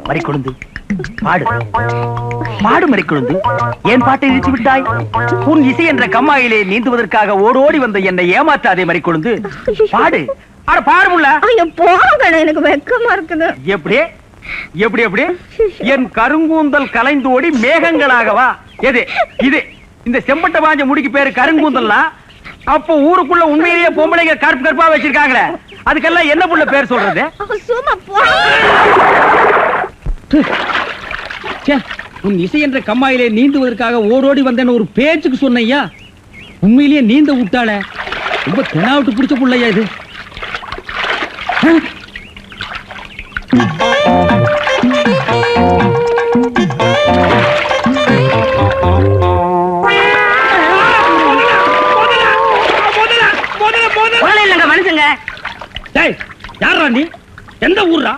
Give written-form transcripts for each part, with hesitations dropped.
மறிக்கொழுந்து பாடு பாடு மறிக்கொழுந்து. ஏன் பாட்டை நிறுத்தி விட்டாய்? உன் இசை என்ற கம்மாயிலே நீந்துவதற்காக ஓடோடி வந்த என்னை ஏமாற்றாதே மறிக்கொழுந்து. பாடு. அட பாடு முள்ள. போங்க, எனக்கு வெக்கமா இருக்குது. எப்படி எப்படி எப்படி? என் கருங்கூந்தல் கலைந்து ஓடி மேகங்களாகவா? எது இது? இந்த செம்பட்ட பாஞ்ச முடிக்கு பேரு கருங்கூந்தல்னா அப்போ ஊருக்குள்ள உண்மையிலேயே பொம்பளைங்க கருப்பு கருப்பா வச்சிருக்காங்களே, அதுக்கெல்லாம் என்ன புள்ள பேர் சொல்றது? உன் இசை என்ற கம்மாயிலே நீந்துவதற்காக ஓடோடி வந்தேன்னு ஒரு பேச்சுக்கு சொன்னையா, உண்மையிலேயே நீந்த விட்டாள. ரொம்ப தெனாவிட்டு பிடிச்ச புள்ளையா இது. யாரா நீ? எந்த ஊரா?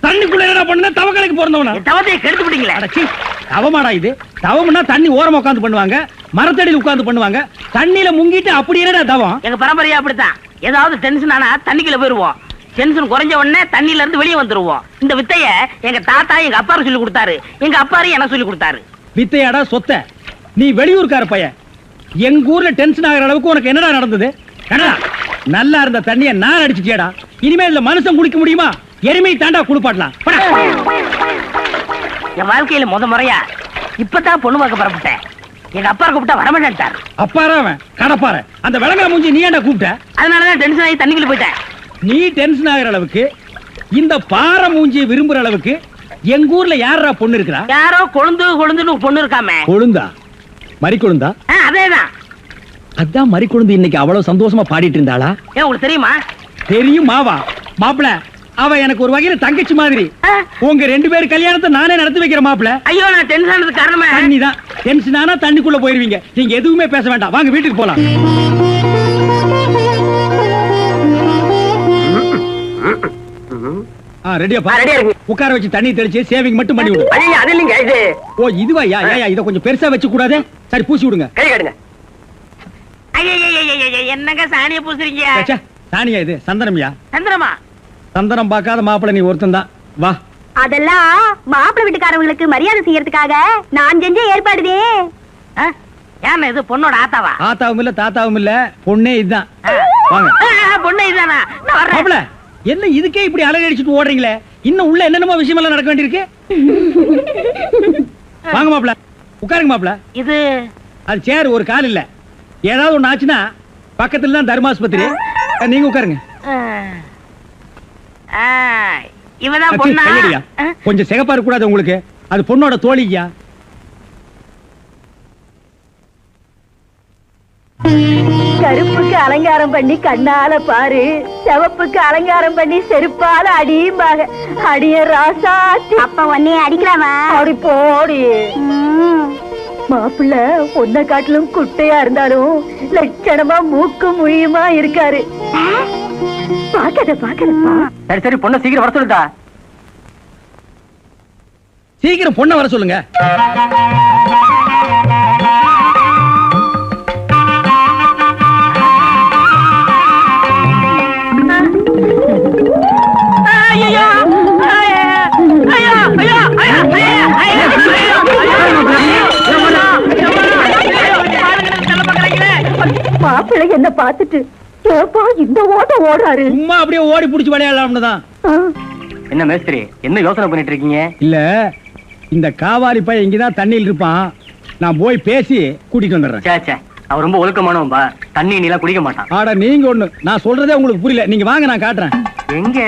தண்ணிக்குள்ள என்ன பண்ண? தவக்கலைக்கு பிறந்தவனா? தவத்தை கெடுத்து விட்டீங்களே. தவமாடா இது? தவம்னா தண்ணி ஓரமா உட்கார்ந்து பண்ணுவாங்க, மரத்தடியில் உட்கார்ந்து பண்ணுவாங்க. தண்ணியில முங்கிட்டு அப்படி என்னடா தவம்? எங்க பரம்பரையா அப்படித்தான். ஏதாவது டென்ஷன் ஆனா தண்ணிக்குள்ள போயிருவோம். டென்ஷன் குறைஞ்ச உடனே தண்ணியில இருந்து வெளியே வந்துருவோம். இந்த வித்தைய எங்க தாத்தா எங்க அப்பாரு சொல்லி கொடுத்தாரு, எங்க அப்பாரு எனக்கு சொல்லி கொடுத்தாரு. வித்தையாடா சொத்த? நீ வெளியூர்கார பையன். எங்க ஊர்ல டென்ஷன் ஆகிற அளவுக்கு உனக்கு என்னடா நடந்தது? நல்லா இருந்த தண்ணிய நான் அடிச்சுட்டேடா. இனிமே இல்ல மனுஷன் குடிக்க முடியுமா? எருமை தாண்டா குளிப்பாட்டலாம். என் வாழ்க்கையில முறையா இப்பதான் பொண்ணு பார்க்க புறப்பட்டேன். எங்க அப்பா கூப்பிட்டா வரமாட்டார். அப்பாரா அவன் கடப்பார. அந்த விளங்கா மூஞ்சி நீ ஏன்டா கூப்பிட்ட? அதனாலதான் டென்ஷன் ஆகி தண்ணிக்குள்ள போயிட்டேன். நீ டென்ஷன் ஆகிற அளவுக்கு இந்த பாறை மூஞ்சியை விரும்புற அளவுக்கு எங்க ஊர்ல யாரா பொண்ணு இருக்கிறா? யாரோ கொழுந்து கொழுந்துன்னு பொண்ணு இருக்காமே. கொழுந்தா? மறிக்கொழுந்தா? அதேதான். அதான் மறிக்கொழுந்து இன்னைக்கு அவ்வளவு சந்தோஷமா பாடிட்டு இருந்தாளா? ஏன் உங்களுக்கு தெரியுமா? தெரியும் மாவா. மாப்பிள அவ எனக்கு ஒரு வகையில தங்கச்சி மாதிரி. உங்க ரெண்டு பேர் கல்யாணத்தை நானே நடத்தி வைக்கிற மாப்பிள. ஐயோ, நான் டென்ஷன் ஆனதுக்கு காரணமே தண்ணி தான். டென்ஷன் ஆனா தண்ணிக்குள்ள போயிருவீங்க. நீங்க எதுவுமே பேச வேண்டாம், வாங்க வீட்டுக்கு போலாம். ரெடியா பா? உட்கார வச்சு தண்ணி தெளிச்சு சேவிங் மட்டும் பண்ணி விடு. அது இல்லைங்க இது. ஓ இதுவா? இத கொஞ்சம் பெருசா வச்சு கூடாதே. சரி பூசி விடுங்க. கை காட்டுங்க. என்னங்க சாணியை பூசுறீங்க? சாணியா இது? சந்தனம்யா. சந்தனமா? சந்தனம் பார்க்காத மாப்பிள்ள நீ ஒருத்தன் தான். வா. அதெல்லாம் மாப்பிள்ளை வீட்டுக்காரங்களுக்கு மரியாதை செய்யறதுக்காக நான் செஞ்ச ஏற்பாடுதே. ஏன் இது பொண்ணோட ஆத்தாவா? ஆத்தாவும் இல்ல தாத்தாவும் இல்ல, பொண்ணே இதுதான். வாங்க. பொண்ணே இதுதானா? மாப்பிள்ள என்ன இதுக்கே இப்படி அலறி அடிச்சுட்டு ஓடுறீங்களே? இன்னும் உள்ள என்னென்னமோ விஷயம் எல்லாம் நடக்க வேண்டியிருக்கு. வாங்க மாப்பிள்ள, உட்காருங்க மாப்பிள்ள. இது அது சேர் ஒரு கால் இல்ல. ஏதாவது ஒண்ணு ஆச்சுன்னா பக்கத்துல தான் தர்மாஸ்பத்திரி. நீங்க உட்காருங்க. இவதான் பொண்ணா? கொஞ்சம் சிகப்பா இருக்க கூடாது உங்களுக்கு? அது பொண்ணோட தோழியா? கருப்புக்கு அலங்காரம் பண்ணி கண்ணால பாரு, சிவப்புக்கு அலங்காரம் பண்ணி செருப்பால அடியும்பாங்க. அடிய ராசாத்தி. அப்ப உன்னைய அடிக்கலாமா? அப்படி போடி. மாப்பிள்ள பொண்ணை காட்டிலும் குட்டையா இருந்தாலும் லட்சணமா மூக்கு முழியுமா இருக்காரு. பாக்கதப்பா. சரி சரி, பொண்ணை சீக்கிரம் வர சொல்லுடா. சீக்கிரம் பொண்ணை வர சொல்லுங்க. மாப்பிள்ளை என்ன பார்த்துட்டு இந்த ஓட்ட ஓடுறாரு. சும்மா அப்படியே ஓடி புடிச்சு விளையாடலாம்னு தான். என்ன மேஸ்திரி, என்ன யோசனை பண்ணிட்டு இருக்கீங்க? இல்ல, இந்த காவாலி பையன் இங்கதான் தண்ணியில் இருப்பான். நான் போய் பேசி கூட்டிட்டு வந்துடுறேன். அவன் ரொம்ப ஒழுக்கமானவன்பா. தண்ணி நீலாம் குடிக்க மாட்டான். ஆடா நீங்க ஒண்ணு, நான் சொல்றதே உங்களுக்கு புரியல. நீங்க வாங்க, நான் காட்டுறேன். எங்க?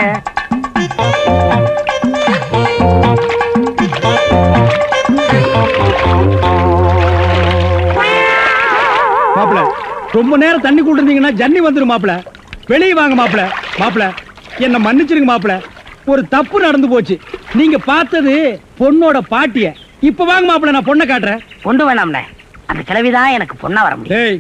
மாப்பிள ரொம்ப நேரம் தண்ணி கூட்டிருந்தீங்கன்னா ஜன்னி வந்துரும் மாப்பிள. வெளியே வாங்க மாப்பிள. மாப்பிள என்ன மன்னிச்சிருங்க மாப்பிள, ஒரு தப்பு நடந்து போச்சு. நீங்க பார்த்தது பொண்ணோட பாட்டிய. இப்ப வாங்க மாப்பிள, நான் பொண்ணை காட்டுறேன். கொண்டு வேணாம்ல, அந்த கிழவிதான் எனக்கு பொண்ணா வர முடியும்.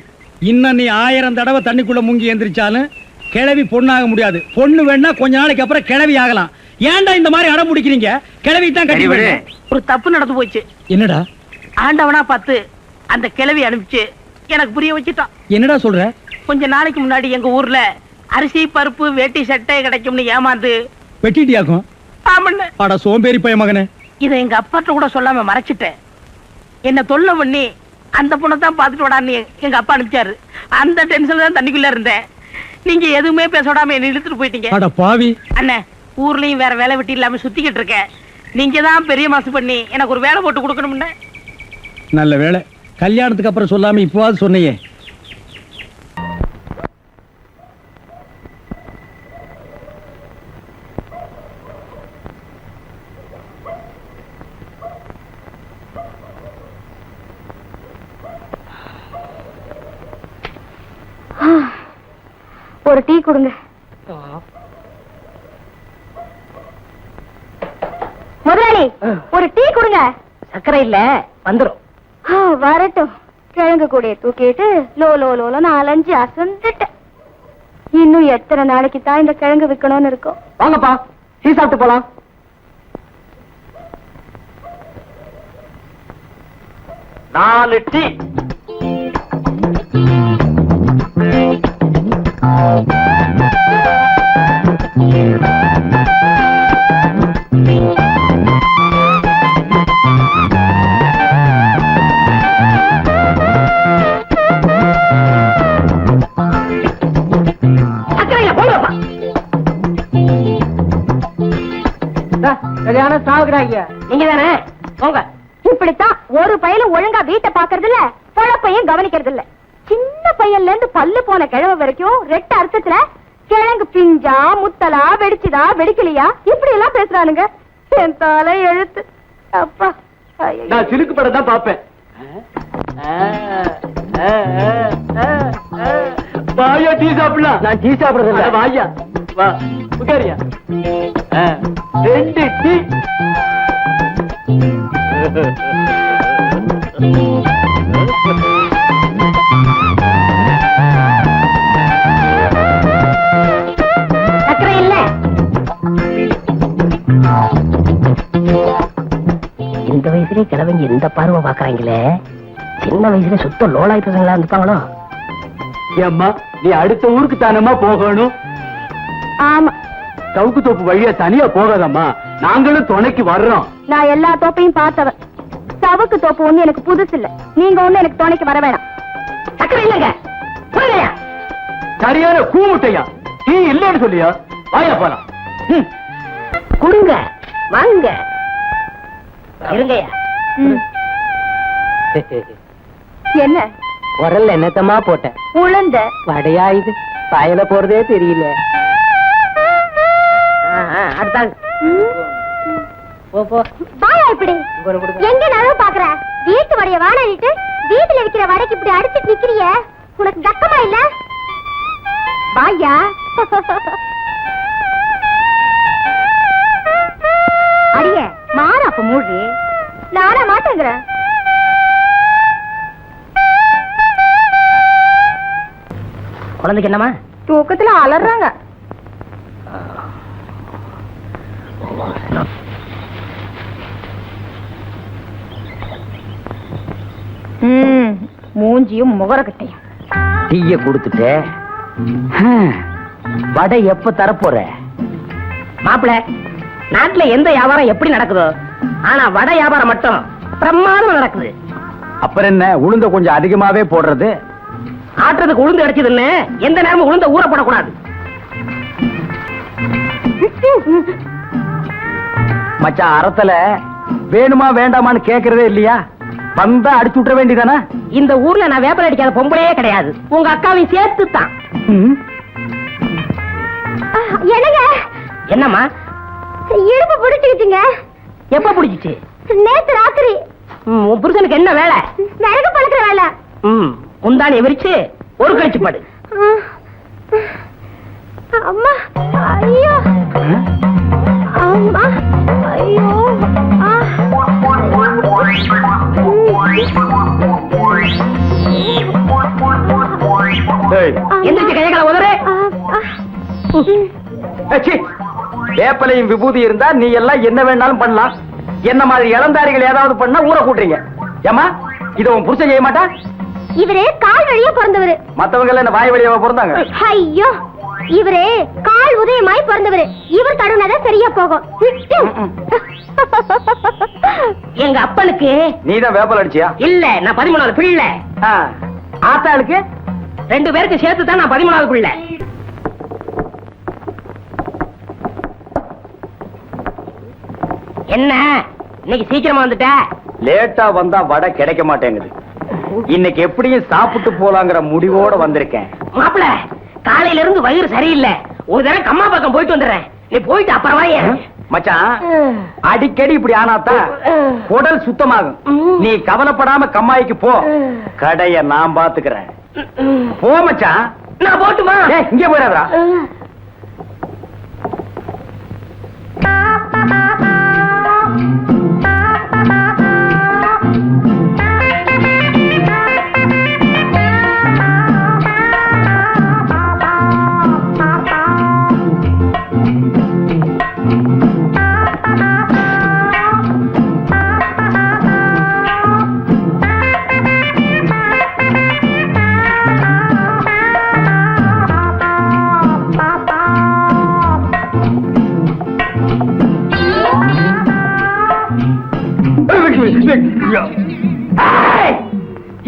இன்னும் நீ 1000 தடவை தண்ணிக்குள்ள முங்கி எந்திரிச்சாலும் கிழவி பொண்ணாக முடியாது. பொண்ணு வேணா கொஞ்ச நாளைக்கு அப்புறம் கிழவி ஆகலாம். ஏன்டா இந்த மாதிரி அடம் பிடிக்கிறீங்க? கிழவி தான் கட்டி விடு. ஒரு தப்பு நடந்து போச்சு. என்னடா? ஆண்டவனா பார்த்து அந்த கிழவி அனுப்பிச்சு எனக்கு புரிய வச்சுட்டான். என்னடா சொல்ற? கொஞ்ச நாளைக்கு முன்னாடி எங்க ஊர்ல அரிசி பருப்பு வேட்டி சட்டை கிடைக்கும்னு ஏமாந்து வெட்டிட்டியாக்கும் ஆமண்ண. அட சோம்பேறி பைய மகனே. இதை எங்க அப்பாட்ட கூட சொல்லாம மறைச்சிட்டேன். என்ன தொல்லை பண்ணி அந்த பொண்ணை தான் பாத்துட்டு விடான்னு எங்க அப்பா அனுப்பிச்சாரு. அந்த டென்ஷன்ல தான் தண்ணிக்குள்ள இருந்தேன். நீங்க எதுவுமே பேச விடாம என்ன இழுத்துட்டு போயிட்டீங்க. அட பாவி. அண்ணே, ஊர்லயும் வேற வேலை வெட்டி இல்லாம சுத்திக்கிட்டு இருக்கேன். நீங்க தான் பெரிய மாசு பண்ணி எனக்கு ஒரு வேலை போட்டு கொடுக்கணும்னு. நல்ல வேலை, கல்யாணத்துக்கு அப்புறம் சொல்லாம இப்பவாது சொன்னையே. ஒரு டீ கொடுங்க. முதலாளி, ஒரு டீ கொடுங்க. சக்கரை இல்ல, வந்துரும். வரட்டும். கிழங்கு கூடைய தூக்கிட்டு லோ லோ லோல 4-5 அசந்துட்டேன். இன்னும் எத்தனை நாளைக்கு தான் இந்த கிழங்கு விற்கணும்னு இருக்கும். வாங்கப்பா, டீ சாப்பிட்டு போலாம். நாலு டீ. நீங்க தானே போங்க. இப்படித்தான் ஒரு பையனும் ஒழுங்கா வீட்டை பாக்குறது இல்ல, பொழப்பையும் கவனிக்கிறது இல்ல. சின்ன பையன்ல இருந்து பல்லு போன கிழவு வரைக்கும் ரெட்ட அர்த்தத்துல கிழங்கு பிஞ்சா முத்தலா வெடிச்சுதா வெடிக்கலையா இப்படி எல்லாம் பேசுறானுங்க. என் தலை எழுத்து. அப்பா, நான் சிலுக்கு படம் தான் பாப்பேன். வாயா டீ சாப்பிடலாம். நான் டீ சாப்பிடுறதில்ல. வாயா வா உட்காரியா. 2 டீ. சக்கரை இல்ல. இந்த வயசுல கிழவங்க எந்த பார்வை பாக்குறாங்களே, சின்ன வயசுல சுத்த லோலாய் பசங்களா இருப்பாங்களோ. ஏம்மா, நீ அடுத்த ஊருக்கு தானம்மா போகணும். ஆமா, சவுக்கு தோப்பு வழியா தனியா போகாதம்மா, நாங்களும் துணைக்கு வர்றோம். நான் எல்லா தோப்பையும் பார்த்தவன். சவுக்கு தோப்பு ஒண்ணு எனக்கு புதுசு இல்ல. நீங்க ஒண்ணு எனக்கு துணைக்கு வர வேணாம். சக்கரை இல்லங்க. சரியான கூமுட்டையா, டீ இல்லன்னு சொல்லியா? வாயா போலாம். கொடுங்க, வாங்க. இருங்கய்யா. என்ன உரல்ல என்னத்தமா போட்டேன்? உளுந்த வடையா இது? பாயல போறதே தெரியல. அடுத்தாங்க. பாயா இப்படி எங்க நான் பாக்குற வீட்டு வடைய வாடகிட்டு வீட்டுல இருக்கிற வடைக்கு இப்படி அடிச்சுட்டு நிக்கிறிய, உனக்கு தக்கமா இல்ல? பாயா அடிய மாற அப்ப மூழ்கி நானா மாட்டேங்கிற. குழந்தைக்கு என்னமா? தூக்கத்துல அலறாங்க. மூஞ்சியும் முகரக்கட்டையும். டீய கொடுத்துட்டு வடை எப்ப தரப்போற? மாப்பிள, நாட்டுல எந்த வியாபாரம் எப்படி நடக்குதோ, ஆனா வடை வியாபாரம் மட்டும் பிரமாதமா நடக்குது. அப்புறம் என்ன, உளுந்த கொஞ்சம் அதிகமாவே போடுறது. ஆட்டுறதுக்கு உளுந்து அடைச்சதுன்னு எந்த நேரமும் உளுந்த ஊற போடக்கூடாது. மச்சான், அறத்துல வேணுமா வேண்டாமான்னு கேக்குறதே இல்லையா? வந்தா அடிச்சு விட்டுற வேண்டியதானே? இந்த ஊர்ல நான் வேப்பல் அடிக்காத பொம்பளையே கிடையாது. உங்க அக்காவையும் சேர்த்து தான். என்னங்க? என்னம்மா? இடுப்பு பிடிச்சிக்கிட்டீங்க. எப்ப பிடிச்சிச்சு? நேத்து ராத்திரி. உன் புருஷனுக்கு என்ன வேலை? நரக பழக்கிற வேலை. முந்தானி விரிச்சு ஒரு கழிச்சு படு. அம்மா, ஐயோ அம்மா, ஐயோ. எந்திரிச்சு கையகால உதறு. வேப்பலையும் விபூதி இருந்தா நீ எல்லாம் என்ன வேணாலும் பண்ணலாம். என்ன மாதிரி இளந்தாரிகள் ஏதாவது பண்ணா ஊற கூட்டுறீங்க. ஏமா, இத உன் புருஷன் செய்ய மாட்டா? இவரு கால் வழியா பிறந்தவரு. மத்தவங்க எல்லாம் என்ன வாய் வழியாவா பிறந்தாங்க? ஐயோ, இவரே கால் உதயமாய் பிறந்தவரு. இவர் தடுனதான் சரியா போகும். எங்க அப்பனுக்கு நீதான் வேப்பல் அடிச்சியா? இல்ல, நான் 13வது பிள்ளை. ஆத்தாளுக்கு 2 பேருக்கு சேர்த்து தான் நான் 13வது பிள்ளை. என்ன இன்னைக்கு சீக்கிரமா வந்துட்ட? லேட்டா வந்தா வடை கிடைக்க மாட்டேங்குது. இன்னைக்கு எப்படியும் சாப்பிட்டு போலாங்கிற முடிவோட வந்திருக்கேன். மாப்பிள, காலையில இருந்து வயிறு சரியில்லை. ஒரு தடவை கம்மா பக்கம் போயிட்டு வந்துடுறேன். நீ போயிட்டு அப்புறம் வாயே. மச்சான், அடிக்கடி இப்படி ஆனாதான் குடல் சுத்தமாகும். நீ கவலைப்படாம கம்மாய்க்கு போ, கடைய நான் பாத்துக்கிறேன். போ மச்சான். நான் போட்டுமா? இங்க போயிடாதா?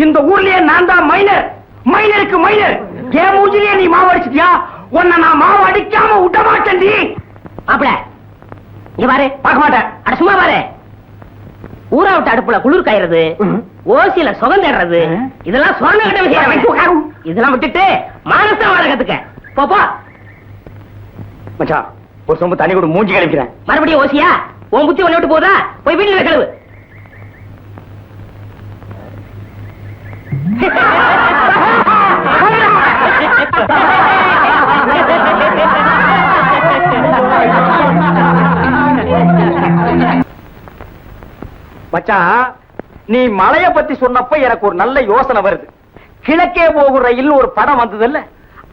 இந்த ஊர்லயே நான் தான் மைனர். மைனருக்கு மைனர். ஏன் மூஞ்சிலேயே நீ மாவு அடிச்சிட்டியா? உன்னை நான் மாவு அடிக்காம விட மாட்டேன். மாப்பிள, இங்க பாரு. பார்க்க மாட்டேன். அட சும்மா பாரு. ஊரா விட்டு அடுப்புல குளிர் காயறது, ஓசியில சுகம் தேடுறது, இதெல்லாம் சொன்ன கிட்ட விஷயம். இதெல்லாம் விட்டுட்டு மானசா வாழ கத்துக்க. போ. மச்சான், ஒரு சொம்பு தண்ணி கூட மூஞ்சி கழிக்கிறேன். மறுபடியும் ஓசியா? உன் புத்தி ஒண்ணு விட்டு போதா? போய் வீட்டுல கழுவு. மச்சான், நீ மலைய பத்தி சொன்னப்ப எனக்கு ஒரு நல்ல யோசனை வருது. கிழக்கே போகிற ரயில் ஒரு படம் வந்தது.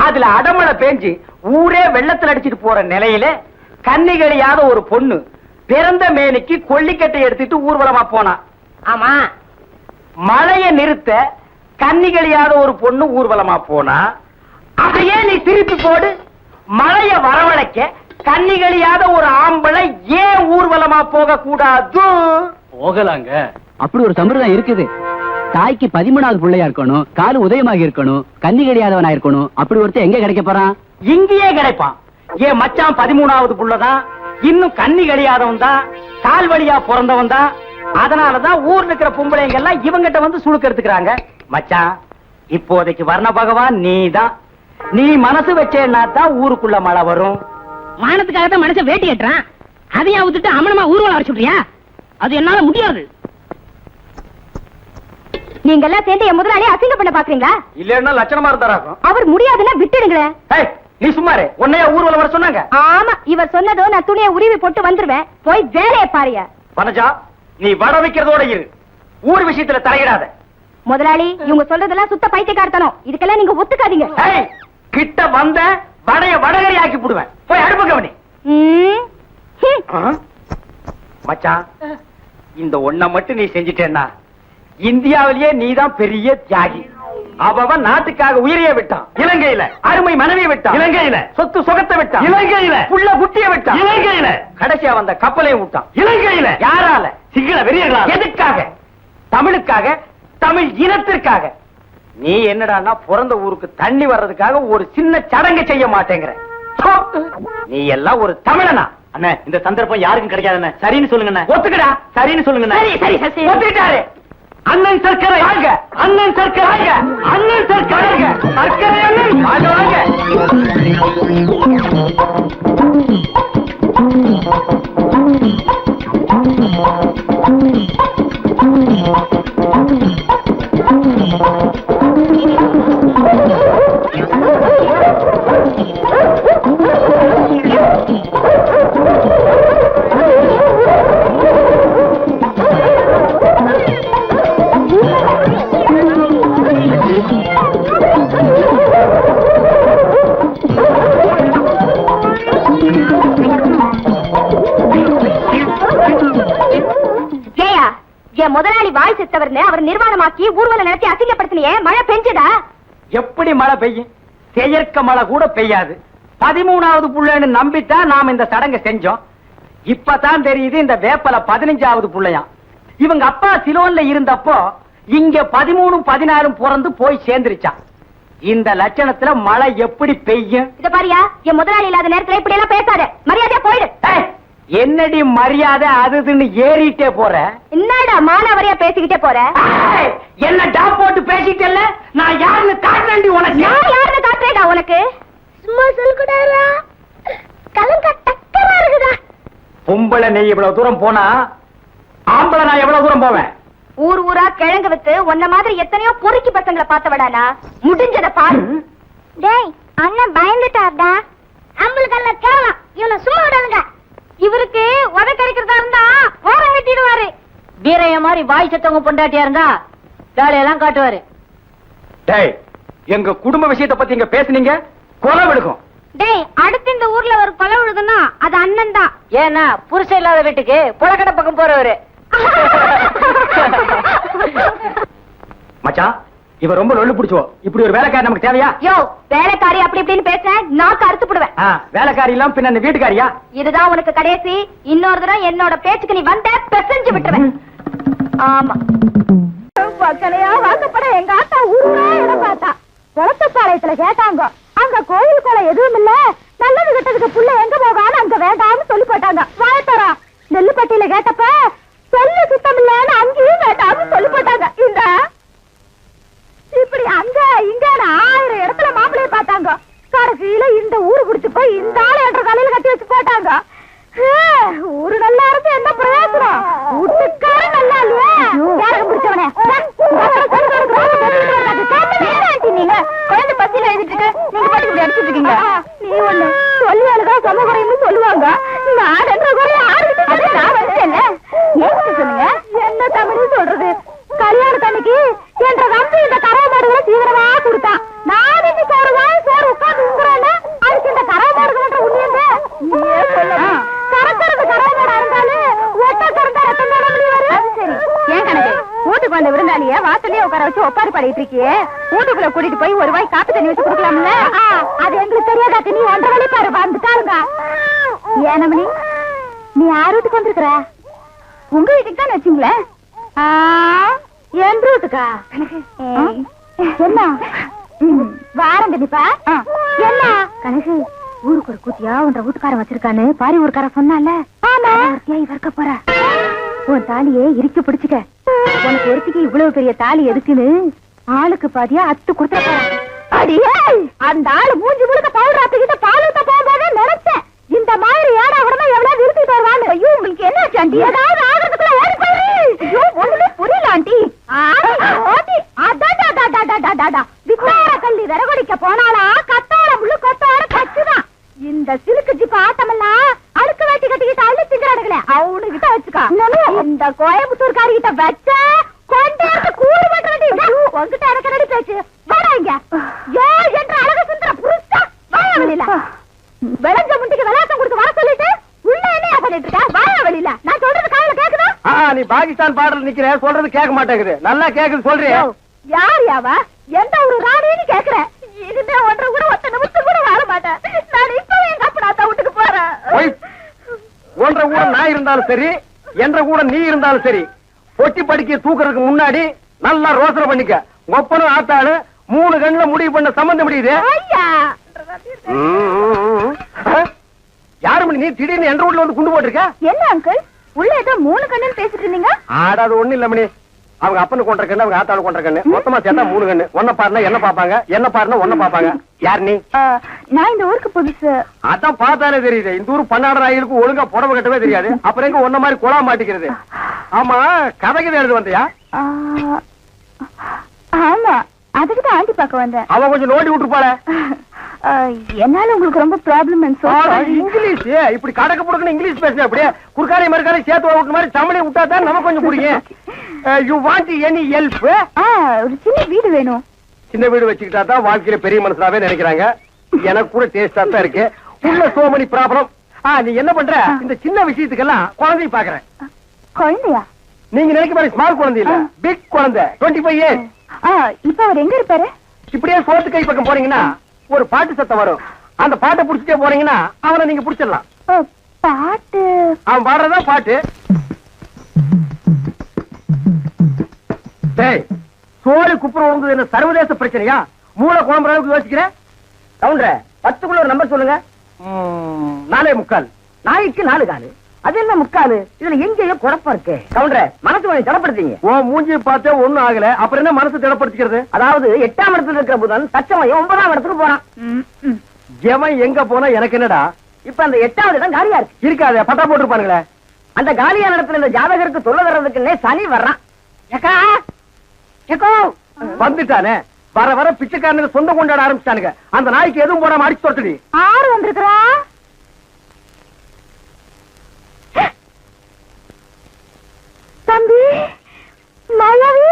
அதுல அடமழை பேஞ்சு ஊரே வெள்ளத்துல அடிச்சிட்டு போற நிலையில கன்னிகளியாத ஒரு பொண்ணு பிறந்த மேனிக்கு கொல்லிக்கட்டை எடுத்துட்டு ஊர்வலமா போனா. ஆமா, மழைய நிறுத்த கன்னிகளியாத ஒரு பொண்ணு ஊர்வலமா போனா. அதையே நீ திருப்பி போடு. மழைய வரவழைக்க கன்னிகளியாத ஒரு ஆம்பளை ஏன் ஊர்வலமா போக கூடாது? போகலாங்க. அப்படி ஒரு சம்பிரதாயம் இருக்குது. தாய்க்கு 13வது பிள்ளையா இருக்கணும், காலு உதயமாக இருக்கணும், கன்னி கிடையாதவனா இருக்கணும். அப்படி ஒருத்தர் எங்க கிடைக்க போறான்? இங்கேயே கிடைப்பான். ஏன் மச்சான் 13வது புள்ளதான், இன்னும் கன்னி கிடையாதவன் தான், கால் வழியா பிறந்தவன் தான். அதனாலதான் ஊர்ல இருக்கிற பொம்பளைங்க எல்லாம் இவங்கிட்ட வந்து சுழுக்க எடுத்துக்கிறாங்க. மச்சான், இப்போதைக்கு வர்ண பகவான் நீதான். நீ மனசு வச்சேன்னா தான் ஊருக்குள்ள மழை வரும். மானத்துக்காக தான் மனுஷன் வேட்டி கட்டுறான். அதையா விட்டுட்டு அமனமா ஊர்வலம் வர சொல்றியா? அது என்னால முடியாது. நீங்க எல்லாம் சேர்ந்து என் முதலாளி அசிங்க பண்ண பாக்குறீங்களா? இல்லன்னா லட்சணமா இருந்தாராக்கும். அவர் முடியாதுன்னா விட்டுடுங்களேன். நீ சும்மாரு. உன்னையா ஊர்வலம் வர சொன்னாங்க? ஆமா, இவர் சொன்னதோ நான் துணியை உருவி போட்டு வந்துருவேன். போய் வேலையை பாருங்க. பனஜா, நீ வட வைக்கிறதோட இரு. ஊர் விஷயத்துல தலையிடாத. முதலாளி, இவங்க சொல்றதெல்லாம் சுத்த பைத்தியக்காரத்தனம். இதுக்கெல்லாம் நீங்க ஒத்துக்காதீங்க. கிட்ட வந்த வடைய வடகரி ஆக்கி போடுவேன். போய் அடுப்பு கவனி. மச்சான், இந்த ஒண்ண மட்டும் நீ செஞ்சிட்டேன்னா இந்தியாவிலேயே நீதான் பெரிய தியாகி. அவன் நாட்டுக்காக உயிரையே விட்டான். இலங்கையில அருமை மனைவியை விட்டான். இலங்கையில சொத்து சுகத்தை விட்டான். இலங்கையில புள்ள குட்டியை விட்டான். இலங்கையில கடைசியா வந்த கப்பலையும் விட்டான். இலங்கையில யாரால? சிங்கள வெறியர்களால. எதுக்காக? தமிழுக்காக, தமிழ் இனத்திற்காக. நீ என்னடான்னா பிறந்த ஊருக்கு தண்ணி வர்றதுக்காக ஒரு சின்ன சடங்கு செய்ய மாட்டேங்கிற. நீ எல்லாம் ஒரு தமிழனா? அண்ணா, இந்த சந்தர்ப்பம் யாருக்கும் கிடைக்காது. சரின்னு சொல்லுங்க. ஒத்துக்கடா. சரின்னு சொல்லுங்க. சரி சரி. ஒத்துக்கிட்டாரு. அண்ணன் சர்க்கரை வாங்க. அண்ணன் சர்க்கரை வாங்க. அண்ணன் சர்க்கரை வாங்க. சர்க்கரை அண்ணன் வாங்க வாங்க. என் முதலாளி வாய் செத்தவர்னு அவர் நிர்வாணமாக்கி ஊர்வலம் நடத்தி அசிங்கப்படுத்தினியே, மழை பெஞ்சதா? எப்படி மழை பெய்யும்? செயற்க மழை கூட பெய்யாது. 13வது புள்ளைன்னு நம்பித்தான் நாம இந்த சடங்கை செஞ்சோம். இப்பதான் தெரியுது இந்த வேப்பல 15வது புள்ளையா. இவங்க அப்பா சிலோன்ல இருந்தப்போ இங்க 13 14 பிறந்து போய் சேர்ந்துருச்சான். இந்த லட்சணத்துல மழை எப்படி பெய்யும்? இத பாரியா, என் முதலாளி இல்லாத நேரத்துல இப்படி எல்லாம் பேசாத, மரியாதையா போயிடு. என்னடி மரியாதை அதுன்னு ஏறிட்டே போற? என்னடா மானாவரியா பேசிக்கிட்டே போற? என்ன டாப் போட்டு பேசிட்டேல்ல, நான் யாருன்னு காட்டுறேன்டி உனக்கு. நான் யாருன்னு காட்டுறேடா உனக்கு? சும்மா சொல்லுடா, கலங்க டக்கரா இருக்குடா. பொம்பளை நீ இவ்வளவு தூரம் போனா ஆம்பளை நான் எவ்வளவு தூரம் போவேன்? ஊர் ஊரா கிழங்கு வித்து உன்ன மாதிரி எத்தனையோ பொறுக்கி பசங்களை பார்த்தவடானா, முடிஞ்சத பாரு. டேய் அண்ணன் பயந்துட்டாடா. நம்மளுக்கு கேவலம், இவனை சும்மா விடாதுங்க. இவருக்கு உதை கிடைக்கிறதா இருந்தா ஓரம் வெட்டிடுவாரு. வீரைய மாதிரி வாய் சத்தவங்க பொண்டாட்டியா இருந்தா வேலையெல்லாம் காட்டுவாரு. டேய், எங்க குடும்ப விஷயத்தை பத்தி இங்க பேசுனீங்க, கொலை விடுக்கும். டேய், அடுத்து இந்த ஊர்ல ஒரு கொலை விழுதுன்னா அது அண்ணன் தான். ஏன்னா புருஷன் இல்லாத வீட்டுக்கு புலக்கடை பக்கம் போறவரு. மச்சான், இவ ரொம்ப லொல்லு பிடிச்சோ. இப்படி ஒரு வேலைக்காரி நமக்கு தேவையா? யோ, வேலைக்காரி அப்படி இப்படின்னு பேசுறேன், நாக்கு அறுத்து போடுவேன். வேலைக்காரி எல்லாம் பின்ன அந்த வீட்டுக்காரியா? இதுதான் உனக்கு கடைசி. இன்னொரு தடவை என்னோட பேச்சுக்கு நீ வந்த பெசஞ்சு விட்டுருவேன். ஆமா, பக்கலையா வாக்கப்பட எங்க ஆத்தா ஊரா இடம் பார்த்தா குளத்துப்பாளையத்துல கேட்டாங்க. அங்க கோயில் குளம் எதுவும் இல்ல, நல்லது கிட்டதுக்கு புள்ள எங்க போகான்னு அங்க வேண்டாம்னு சொல்லி போட்டாங்க. வாழத்தரா நெல்லுப்பட்டியில கேட்டப்ப சொல்லு சுத்தம் இல்லன்னு அங்கேயும் வேண்டாம்னு சொல்லி போட்டாங்க. இந்த இப்படி அங்க இங்க 1000 இடத்துல மாப்பிள்ளைய பார்த்தாங்க. கடைசியில இந்த ஊரு குடிச்சு போய் இந்த ஆளு என்ற தலையில கட்டி வச்சு போட்டாங்க. ஊரு நல்லா இருந்து என்ன பிரயோஜனம்? வீட்டுக்கார நல்லா இல்லையா? யாருக்கு பிடிச்சவனே நீங்க குழந்தை பத்தியில எழுதிட்டு நீங்க பாட்டுக்கு அடிச்சுட்டு இருக்கீங்க. நீ ஒண்ணு சொல்லி அழுகா சமகுறைன்னு சொல்லுவாங்க. நான் 2 குறை 6 நான் வந்துட்டேன். ஏன் சொல்லுங்க, என்ன தமிழ் சொல்றது? கல்யாணத்தன்னைக்கு என்ற நம்பி இந்த கரை மாடுகளை தீவிரமா கொடுத்தான். நான் இன்னைக்கு ஒரு வாய் சோறு உட்கார்ந்து உங்குறேன்னு அதுக்கு இந்த கரை மாடுகள் உண்மையங்க கறக்கிறது கரை மாடா இருந்தாலும் ஒட்ட கறந்தா எத்தனை நேரம் முடிவாரு? அது சரி, ஏன் கணக்கு வீட்டுக்கு வந்த விருந்தாளிய வாசலே உட்கார வச்சு ஒப்பாரி பாடிட்டு இருக்கியே, வீட்டுக்குள்ள கூட்டிட்டு போய் ஒரு வாய் காப்பி தண்ணி வச்சு கொடுக்கலாம்ல? அது எங்களுக்கு தெரியாதா? நீ 1.5 வழி பாரு வந்துட்டாருங்க. ஏனமணி, நீ யார் வீட்டுக்கு வந்திருக்கிற? உங்க வீட்டுக்கு தான் வச்சுங்களேன். என் வீட்டுக்கா? என்ன வாரம் கண்டிப்பா என்ன கணக்கு? ஊருக்கு ஒரு கூத்தியா உன்ற வீட்டுக்காரன் வச்சிருக்கான்னு பாரி ஊருக்கார சொன்னால, இவர்க்க போற உன் தாலியே இறுக்கி பிடிச்சுக்க. உனக்கு ஒருத்திக்கு இவ்வளவு பெரிய தாலி எதுக்குன்னு ஆளுக்கு பாதியா அத்து கொடுத்துட போற. அடியே, அந்த ஆளு மூஞ்சி முழுக்க பவுடராத்துக்கிட்ட பாலூத்த போகும்போது நினைச்சேன் இந்த மாதிரி ஏடா உடனே எவ்வளவு விருத்திட்டு வருவான்னு. ஐயோ, உங்களுக்கு என்ன ஆண்டி? ஏதாவது ஆகிறதுக்குள்ள ஓடி போயிரு. ஐயோ, ஒண்ணுமே புரியல ஆண்டி. வித்தார கல்லி விறகுடிக்க போனாலா கத்தாழ முள்ளு கொத்தாட கச்சுதான். இந்த சிலுக்கு ஜிப்பு ஆட்டமெல்லாம் அடுக்கு வேட்டி கட்டிக்கிட்டு அள்ளி திங்கிறாடுகளே அவனு கிட்ட வச்சுக்கா. இந்த கோயம்புத்தூர் காரிகிட்ட வச்ச கொண்டாந்து கூறு பண்றடி. உங்ககிட்ட எனக்கு ரெடி பேச்சு வராங்க. ஏ என்ற அழகு சுந்தர புருஷா வாயா வெளியில. விளைஞ்ச முண்டிக்கு விளையாட்டம் கொடுத்து வர சொல்லிட்டு உள்ள என்ன பண்ணிட்டு இருக்க? வாயா வெளியில. நான் சொல்றது காதுல கேக்குதா? நீ பாகிஸ்தான் பாடல் நிக்கிற, சொல்றது கேட்க மாட்டேங்குது. நல்லா கேக்குது சொல்றியா? யார் யாவா? எந்த ஒரு ராணின்னு கேக்குறேன். இனிமே 1.5 கூட 1 நிமிஷம் கூட வர மாட்டேன். நான் இப்பவே எங்க அப்பா வீட்டுக்கு போறேன். 1.5 கூட நான் இருந்தாலும் சரி, என்ற கூட நீ இருந்தாலும் சரி, பொட்டி படிக்க தூக்குறதுக்கு முன்னாடி நல்லா ரோசனை பண்ணிக்க. ஒப்பனும் ஆத்தாளு 3 கண்ணுல முடிவு பண்ண சம்பந்தம் முடியுது. யாரு மணி நீ திடீர்னு என்ற வீட்டுல வந்து குண்டு போட்டிருக்க? என்ன அங்கிள், உள்ள ஏதோ 3 கண்ணுன்னு பேசிட்டு இருந்தீங்க? ஆடாது ஒண்ணு இல்ல மணி. அவங்க அப்பனு கொண்ட கண்ணு, அவங்க ஆத்தாளு கொண்ட கண்ணு, மொத்தமா சேர்த்தா 3 கண்ணு. ஒன்ன பாருனா என்ன பாப்பாங்க, என்ன பாருனா ஒன்ன பாப்பாங்க. யார் நீ? நான் இந்த ஊருக்கு புதுசு. அதான் பார்த்தாலே தெரியுது. இந்த ஊர் பன்னாடு நாய்களுக்கு ஒழுங்கா புடவை கட்டவே தெரியாது. அப்புறம் எங்க ஒன்ன மாதிரி குழா மாட்டிக்கிறது? ஆமா, கதைக்கு எழுது வந்தியா? ஆமா, அதுக்கு தான் ஆண்டி பார்க்க வந்தேன். அவ கொஞ்சம் நோண்டி விட்டுருப்பாள. என்னால உங்களுக்கு ரொம்ப ப்ராப்ளம். இங்கிலீஷ் இப்படி கடக்க புடுக்கணும் இங்கிலீஷ் பேசுற. அப்படியே குறுக்காரை மறுக்காரை சேர்த்து விட்டு மாதிரி தமிழை விட்டா தான் நமக்கு கொஞ்சம் பிடிக்கும். You want any help? ஒரு சின்ன வீடு வேணும். சின்ன வீடு வச்சுக்கிட்டா தான் வாழ்க்கையில பெரிய மனுஷனாவே நினைக்கிறாங்க. எனக்கு கூட டேஸ்டா தான் இருக்கு. உள்ள சோ மெனி ப்ராப்ளம். நீ என்ன பண்ற? இந்த சின்ன விஷயத்துக்கெல்லாம் குழந்தை பாக்குறேன். குழந்தையா? நீங்க நினைக்க மாதிரி ஸ்மால் குழந்தை இல்ல, பிக் குழந்தை. 25 இயர்ஸ். இப்ப அவர் எங்க இருப்பாரு? இப்படியே சோத்து கை பக்கம் போனீங்கன்னா ஒரு பாட்டு சத்தம் வரும். அந்த பாட்டை புடிச்சிட்டே போறீங்கன்னா அவனை நீங்க புடிச்சிடலாம். பாட்டு அவன் பாடுறதா பாட்டு. டேய், சோழி குப்புற உழுந்தது என்ன சர்வதேச பிரச்சனையா? மூளை குழம்புற அளவுக்கு யோசிக்கிற? கவுண்டர 10க்குள்ள ஒரு நம்பர் சொல்லுங்க. 4.25. நாய்க்கு 4 காலு, அது என்ன முக்காலு? இதுல எங்கேயோ குழப்பம் இருக்கு. கவுண்டர மனசு கொஞ்சம் திடப்படுத்தீங்க. ஓ மூஞ்சி பார்த்தே ஒண்ணும் ஆகல, அப்புறம் என்ன மனசு திடப்படுத்திக்கிறது? அதாவது 8ஆம் இடத்துல இருக்கிற புதன் தச்சமயம் 9ஆம் இடத்துக்கு போறான். எவன் எங்க போனா எனக்கு என்னடா? இப்ப அந்த 8வது இடம் காலியா இருக்கு. இருக்காத பட்டா போட்டுருப்பானுங்களே. அந்த காலியான இடத்துல இந்த ஜாதகருக்கு தொல்லை தர்றதுக்குன்னே சனி வர்றான். ஏக்கா ஏக்கோ வந்துட்டானே, வர வர பிச்சைக்காரனுக்கு சொந்தம் கொண்டாட ஆரம்பிச்சானுங்க. அந்த நாய்க்கு எதுவும் போடாம அடிச்சு தொட்டுடி. 6 வந்திருக்கிறா. தம்பி மாயாவி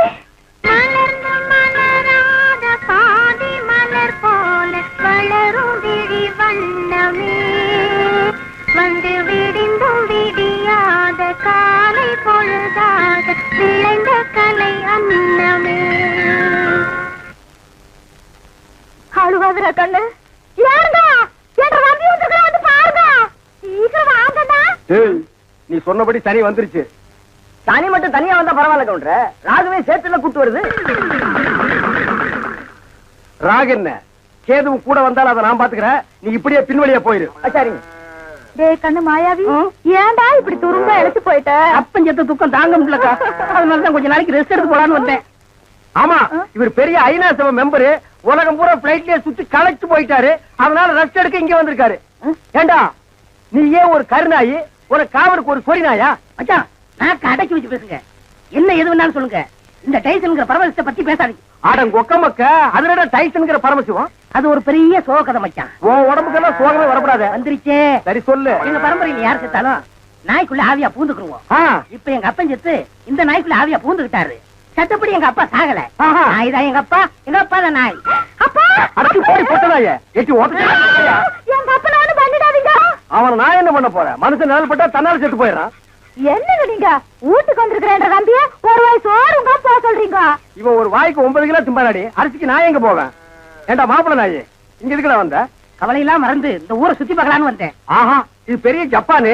மலர்ந்து மலராத பாதி மலர் போல வளரும் விழி வண்ணமே, வந்து விடிந்தும் விடியாத காலை பொழுதாக விளைந்த கலை அன்னமே. அழுவாதுரா கண்ணு. யாருங்க என்ற நம்பி வந்திருக்கிறா, வந்து பாருங்க. சீக்கிரம் வாங்கண்ணா. நீ சொன்னபடி சரி வந்துருச்சு. சனி மட்டும் தனியா வந்தா பரவாயில்ல கவுண்டர, ராகுவே சேர்த்துல கூட்டு வருது. ராகு என்ன, கேதுவும் கூட வந்தாலும் அதை நான் பாத்துக்கிறேன். நீ இப்படியே பின்வழியா போயிரு. சரிங்க. டேய் கண்ணு மாயாவி, ஏன்டா இப்படி துரும்ப இழைச்சு போயிட்ட? அப்பன் செத்த துக்கம் தாங்க முடியலக்கா. அதனாலதான் கொஞ்ச நாளைக்கு ரெஸ்ட் எடுத்து போலான்னு வந்தேன். ஆமா, இவர் பெரிய ஐநா சபை மெம்பரு, உலகம் பூரா பிளைட்லயே சுத்தி களைச்சு போயிட்டாரு. அதனால ரெஸ்ட் எடுக்க இங்க வந்திருக்காரு. ஏண்டா நீ ஏன் ஒரு கருநாயி, ஒரு காவலுக்கு ஒரு சொறி நாயா? மச்சான், நான் அடக்கி வச்சு பேசுங்க. என்ன எது வேணாலும் சொல்லுங்க. இந்த டைசன்ங்கிற பரவசத்தை பத்தி பேசாதீங்க. ஆடம் கொக்கமக்க அதுல டைசன்ங்கிற பரமசிவம். அது ஒரு பெரிய சோக கதை மச்சான். உன் உடம்புக்கெல்லாம் சோகமே வரப்படாத. வந்துருச்சே. சரி சொல்லு. எங்க பரம்பரையில யார் செத்தாலும் நாய்க்குள்ள ஆவியா பூந்துக்குருவோம். ஆ, இப்ப எங்க அப்பன் செத்து இந்த நாய்க்குள்ள ஆவியா பூந்துக்கிட்டாரு. சட்டப்படி எங்க அப்பா சாகல. ஆஹா. நாய் தான் எங்க அப்பா தான் நாய். அப்பா அடக்கி போடி போட்டதாயே எட்டி ஓட்ட. எங்க அப்பா நானும் பண்ணிடாதீங்க. அவனை நான் என்ன பண்ண போறேன்? மனுஷன் நிழல் பட்டா தன்னால செத்து போயிடறான். என்னங்க நீங்க வீட்டுக்கு வந்திருக்கிறேன்ற நம்பிய ஒரு வாய் சோறுங்க போக சொல்றீங்க? இவன் ஒரு வாய்க்கு 9 கிலோ திம்பாடி. அரிசிக்கு நான் எங்க போவேன்? ஏண்டா மாப்பிள்ள நாயே, இங்க எதுக்குடா வந்த? கவலையெல்லாம் மறந்து இந்த ஊரை சுத்தி பார்க்கலான்னு வந்தேன். ஆஹா, இது பெரிய ஜப்பானு.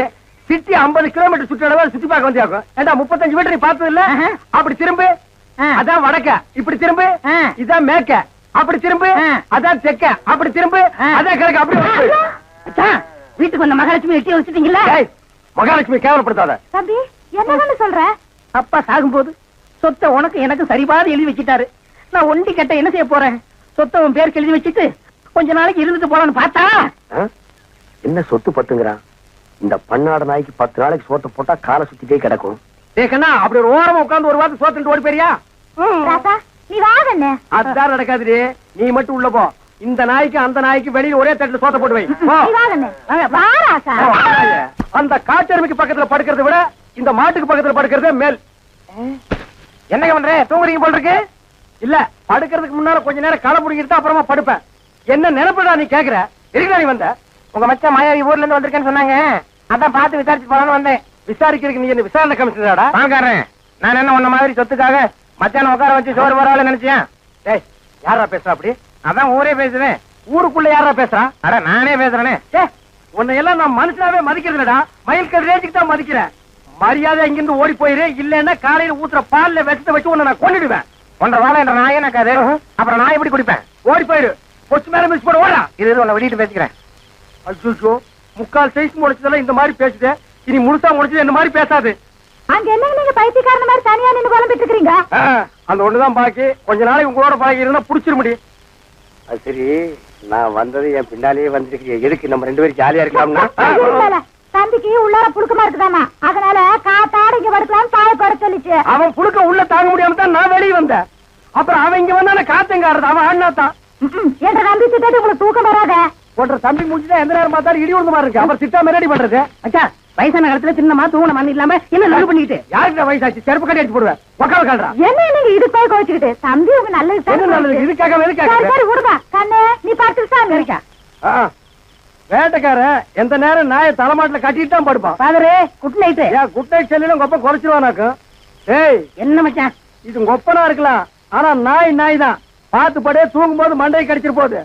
சிட்டி 50 கிலோமீட்டர் சுற்றளவு சுத்தி பார்க்க வந்தியாக்கும். ஏண்டா 35 மீட்டர் நீ பார்த்தது இல்ல? ஆஹா. அப்படி திரும்பு. ஆ. அதான் வடக்க. இப்படி திரும்பு. ஆ. இதான் மேற்க. அப்படி திரும்பு. ஆ. அதான் தெற்க. அப்படி திரும்பு. ஆ. அதான் கிழக்கு. அப்படி வந்து. மச்சான், வீட்டுக்கு வந்த மகாலட்சுமி எட்டி வச்சுட்டீங்களா? ஏய், மகாலட்சுமி கேவலப்படுத்தாத. தம்பி என்னன்னு சொல்ற? அப்பா சாகும்போது சொத்தை உனக்கு எனக்கு சரிபாதி எழுதி வச்சிட்டாரு. நான் ஒண்டி கட்ட என்ன செய்ய போறேன்? சொத்தை உன் பேருக்கு எழுதி வச்சுட்டு கொஞ்ச நாளைக்கு இருந்துட்டு போலான்னு பார்த்தா என்ன சொத்து பத்துங்கிறான்? இந்த பன்னாட நாய்க்கு 10 நாளைக்கு சோத்த போட்டா காலை சுத்திட்டே கிடக்கும். ஏ கண்ணா, அப்படி ஒரு ஓரமா உட்கார்ந்து ஒரு வாரத்துக்கு சோத்துட்டு ஓடி போறியா? ராசா நீ வாங்கண்ணே. அதுதான் நடக்காதுடி. நீ மட்டும் உள்ள போ. இந்த நாய்க்கு அந்த நாய்க்கு வெளியில ஒரே தட்டுல சோத்த போட்டு வை. போ. நீ வாங்கண்ணே. வா ராசா. அந்த காட்டெருமைக்கு பக்கத்துல படுக்கிறத விட இந்த மாட்டுக்கு பக்கத்துல படுக்கிறதே மேல். என்னங்க பண்ற? தூங்குறீங்க போல இருக்கு. இல்ல, படுக்கிறதுக்கு முன்னால கொஞ்ச நேரம் களை புடிக்கிட்டு அப்புறமா படுப்பேன். என்ன நினைப்படா நீ கேக்குற? எதுக்குடா நீ வந்த? உங்க மச்சான் மாயாவி ஊர்ல இருந்து வந்திருக்கேன்னு சொன்னாங்க. அதான் பார்த்து விசாரிச்சு போலான்னு வந்தேன். விசாரிக்கிறதுக்கு நீ என்ன விசாரணை கமிஷனராடா? பாக்காரன், நான் என்ன உன்ன மாதிரி சொத்துக்காக மச்சான உட்கார வச்சு சோறு வரால நினைச்சேன். டேய், யாரா பேசுறா அப்படி? அதான் ஊரே பேசுவேன். ஊருக்குள்ள யாரா பேசுறா? அட நானே பேசுறேனே. உன்னை எல்லாம் நான் மனுஷனாவே மதிக்கிறதுலடா. மயில்கல் ரேஞ்சுக்கு தான் மதிக்கிறேன். மரியாதை இங்கிருந்து ஓடி போயிரு. இல்லன்னா காலையில ஊத்துற பால்ல விஷத்தை வச்சு உன்னை நான் கொன்னுடுவேன். ஒன்றரை வாழை என்ற நாயே நக்காது. அப்புறம் நான் எப்படி குடிப்பேன்? ஓடி போயிரு. பொச்சு மேல மிஸ் போட ஓடா. இது உன்னை வெளியிட்டு பேசிக்கிறேன். அச்சோ, முக்கால் சைஸ் முடிச்சதெல்லாம் இந்த மாதிரி பேசுது. இனி முழுசா முடிச்சது இந்த மாதிரி பேசாது. அங்க என்னங்க நீங்க பைத்தியக்காரன மாதிரி தனியா நின்னு புலம்பிட்டு இருக்கீங்க? அந்த ஒண்ணுதான் பாக்கி. கொஞ்ச நாளைக்கு உங்களோட பழகி இருந்தா புடிச்சிட முடியும். அது சரி, நான் வந்தது என் பின்னாலேயே வந்துருக்கு. எதுக்கு நம்ம 2 பேரும் ஜாலியா இருக்கலாம்னா? தம்பிக்கு உள்ளார புழுக்கமா இருக்குதாமா, அதனால காத்தாட இங்க படுக்கலாம் தாய பட சொல்லிச்சு. அவன் புழுக்க உள்ள தாங்க முடியாம தான் நான் வெளியே வந்தேன். அப்புறம் அவன் இங்க வந்தா காத்தங்காரது. அவன் ஆடினாத்தான். என்ற தம்பி திட்டாட்டி உங்களுக்கு தூக்கம் வராத. போன்ற தம்பி முடிச்சுதான் எந்த நேரம் பார்த்தாலும் இடி விழுந்த மாதிரி இருக்கு. அப்புறம் திட்டாம ரெடி பண்றது. அச்சா, வயசான காலத்துல சின்னமா தூண மண் இல்லாம என்ன லவ் பண்ணிட்டு யாருக்கு வயசாச்சு? செருப்பு கட்டி அடிச்சு போடுவேன். உக்கால கால்றா. என்ன நீங்க இது போய் கோச்சிக்கிட்டு? தம்பி உங்க நல்லது என்ன நல்லது? இதுக்காக சரி சரி விடுங்க. கண்ணே நீ பார்த்து சாமி இருக்கா. வேட்டைக்காரன் எந்த நேரம் நாயை தலைமாட்டில கட்டிட்டு தான் படுப்பான். பாதரே, குட் நைட். ஏன் குட் நைட் செல்லிலும் கொப்ப குறைச்சிருவானாக்கும். ஏய், என்ன மச்சான்? இது கொப்பனா இருக்கலாம், ஆனா நாய் தான். பார்த்து படே. தூங்கும் போது மண்டையை கடிச்சிட்டு போகுது.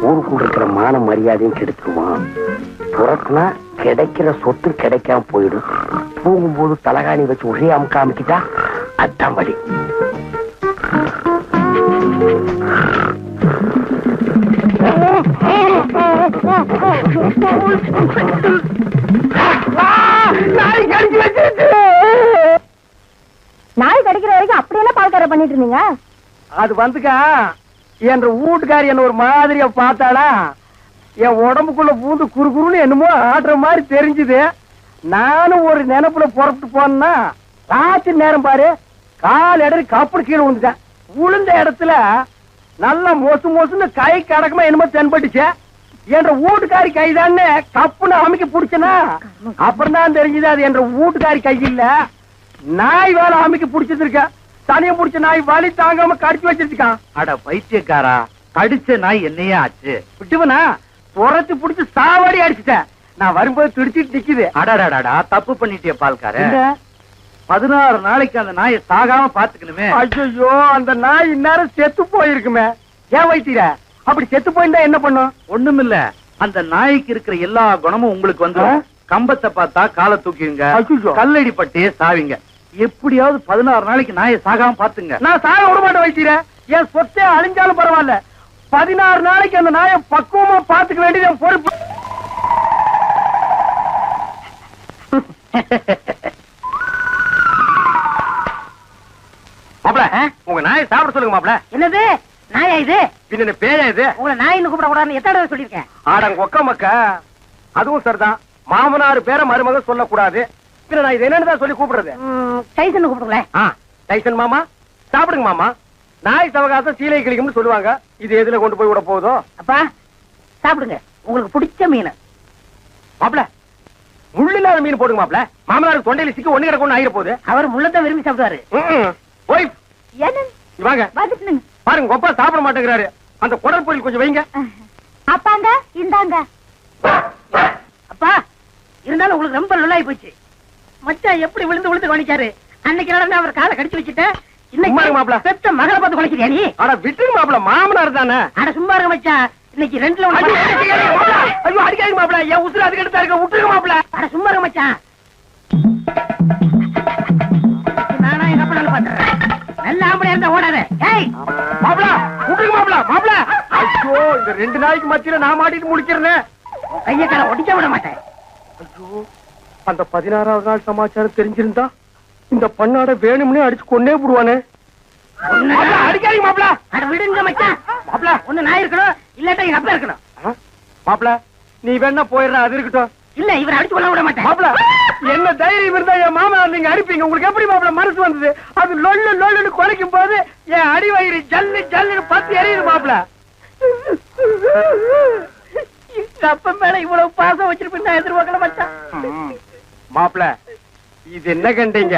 ஊருக்குள்ள இருக்கிற மான மரியாதையும் கெடுத்துருவான். துறக்குனா கிடைக்கிற சொத்து கிடைக்காம போயிடும். தூங்கும்போது தலகாணி வச்சு ஒரே அமுக்காமிக்கிட்டா அதான் வழி. நாய் கடிக்கிற வரைக்கும் அப்படியெல்லாம் பால்கார பண்ணிட்டு இருந்தீங்க? அது வந்துக்கா என்ற வீட்டுக்காரி என்ன ஒரு மாதிரியா பார்த்தாளா, என் உடம்புக்குள்ள பூந்து குறுகுறுன்னு என்னமோ ஆடுற மாதிரி தெரிஞ்சுது. நானும் ஒரு நினைப்புல புறப்பட்டு போனா ராத்திரி நேரம் பாரு, கால் இடறி கப்புனு கீழே விழுந்துட்டேன். விழுந்த இடத்துல நல்லா மொசு மொசுன்னு கை கடக்கமா என்னமோ தென்பட்டுச்சு. என்ற வீட்டுக்காரி கைதான்னு கப்புன்னு அமைக்க பிடிச்சனா அப்புறம் தான் தெரிஞ்சது அது என்ற வீட்டுக்காரி கை இல்ல, நாய் வேலை அமைக்க பிடிச்சிருக்க. தனியம் பிடிச்ச நாய் வலி தாங்காம கடிச்சு வச்சிருக்கான். அட பைத்தியக்காரா, கடிச்ச நாய் என்னையே ஆச்சு? விட்டுவனா துரத்து பிடிச்சு சாவாடி அடிச்சுட்டேன். நான் வரும்போது துடிச்சிட்டு நிக்குது. அடாடாடா, தப்பு பண்ணிட்டிய பால்கார. 16 நாளைக்கு அந்த நாயை சாகாம பாத்துக்கணுமே. ஐயோ, அந்த நாய் இந்நேரம் செத்து போயிருக்குமே. ஏன் வைத்தீர அப்படி செத்து போயிருந்தா என்ன பண்ணும்? ஒண்ணுமில்ல, அந்த நாய்க்கு இருக்கிற எல்லா குணமும் உங்களுக்கு வந்து கம்பத்தை பார்த்தா காலை தூக்கிடுங்க, ஐயோ. கல்லடி பட்டே சாவிங்க. எப்படியாவது 16 நாளைக்கு நாயை சாகாம பாத்துங்க. நான் சாக விட மாட்டேன் வைத்தீர. என் சொத்தே அழிஞ்சாலும் பரவாயில்ல, 16 நாளைக்கு அந்த நாயை பக்குவமா பாத்துக்க வேண்டியது என் பொறுப்பு. மாப்ள, உங்க நாயை சாப்பிட சொல்லுங்க மாப்ள. என்னது நாயா இது? பின்ன பேயா இது? உங்களை நாயின்னு கூப்பிட கூடாதுன்னு எத்தனை தடவை சொல்லியிருக்கேன்? ஆடங்க ஒக்க மக்க. அதுவும் சரிதான், மாமனார் பேர மருமக சொல்லக்கூடாது. பின்ன நான் இது என்னன்னு சொல்லி கூப்பிடுறது? டைசன் கூப்பிடுங்களேன். டைசன் மாமா சாப்பிடுங்க மாமா. நாய் சவகாசம் சீலை கிளிக்கும்னு சொல்லுவாங்க. இது எதுல கொண்டு போய் விட போதோ? அப்பா சாப்பிடுங்க, உங்களுக்கு பிடிச்ச மீன். மாப்ள, முள்ளு இல்லாத மீன் போடுங்க மாப்ள. மாமனாருக்கு தொண்டையில சிக்கி ஒண்ணு கிடக்கும் ஆயிர போகுது. அவர் முள்ளத்தான் விரும்பி சாப்பிடுவாரு. போய் என்ன வாங்க வந்துட்டுங்க. பாருங்க, கொப்பா சாப்பிட மாட்டேங்கிறாரு. அந்த குடல் பொரியல் கொஞ்சம் வைங்க. அப்பாங்க இந்தாங்க. அப்பா இருந்தாலும் உங்களுக்கு ரொம்ப நல்லாயி போச்சு. மச்சான் எப்படி விழுந்து விழுந்து கவனிச்சாரு. அன்னைக்கு நடந்து அவர் காலை கடிச்சு வச்சுட்டேன். சும்மா இருங்க மாப்ள. பெத்த மகளை பார்த்து குலைக்கிறியா நீ? அட விட்டுங்க மாப்ள, மாமனார் தானே. அட சும்மா இருங்க மச்சான், இன்னைக்கு 2ல 1. ஐயோ அடிக்காதீங்க மாப்ள, என் உசுறு அதுக்கு எடுத்தா இருக்க. விட்டுருங்க மாப்ள. அட சும்மா இருங்க மச்சான். நானா எங்க அப்பா நல்லா பாத்துறேன். நல்ல ஆம்பளை இருந்தா ஓடாத. ஏய் மாப்ள, விட்டுருங்க மாப்ள. மாப்ள, ஐயோ இந்த 2 நாளைக்கு மத்தியில நான் மாட்டிட்டு முடிக்கிறேன். கைய கால ஒடிக்க விட மாட்டேன். ஐயோ, அந்த 16வது நாள் சமாச்சாரம் தெரிஞ்சிருந்தா இந்த பண்ணாட வேணும்னே அடிச்சு கொன்னே போடுவானே. அடிக்காதீங்க மாப்ள. அட விடுங்க மச்சான். மாப்ள, ஒண்ணு நான் இருக்கணும், இல்லாட்டா எங்க அப்பா இருக்கணும். மாப்ள நீ வேணா போயிடுற, அது இருக்கட்டும். இல்ல இவர் அடிச்சு கொள்ள விட மாட்டேன். மாப்ள, என்ன தைரியம் இருந்தா என் மாமா நீங்க அடிப்பீங்க? உங்களுக்கு எப்படி மாப்ள மனசு வந்தது? அது லொல்லு லொல்லுன்னு குறைக்கும் போது என் அடி வயிறு ஜல்லு ஜல்லுன்னு பத்தி எரியுது மாப்ள. அப்ப மேல இவ்வளவு பாசம் வச்சிருப்பேன் நான் எதிர்பார்க்கல மச்சான். மாப்ள, இது என்ன கண்டீங்க?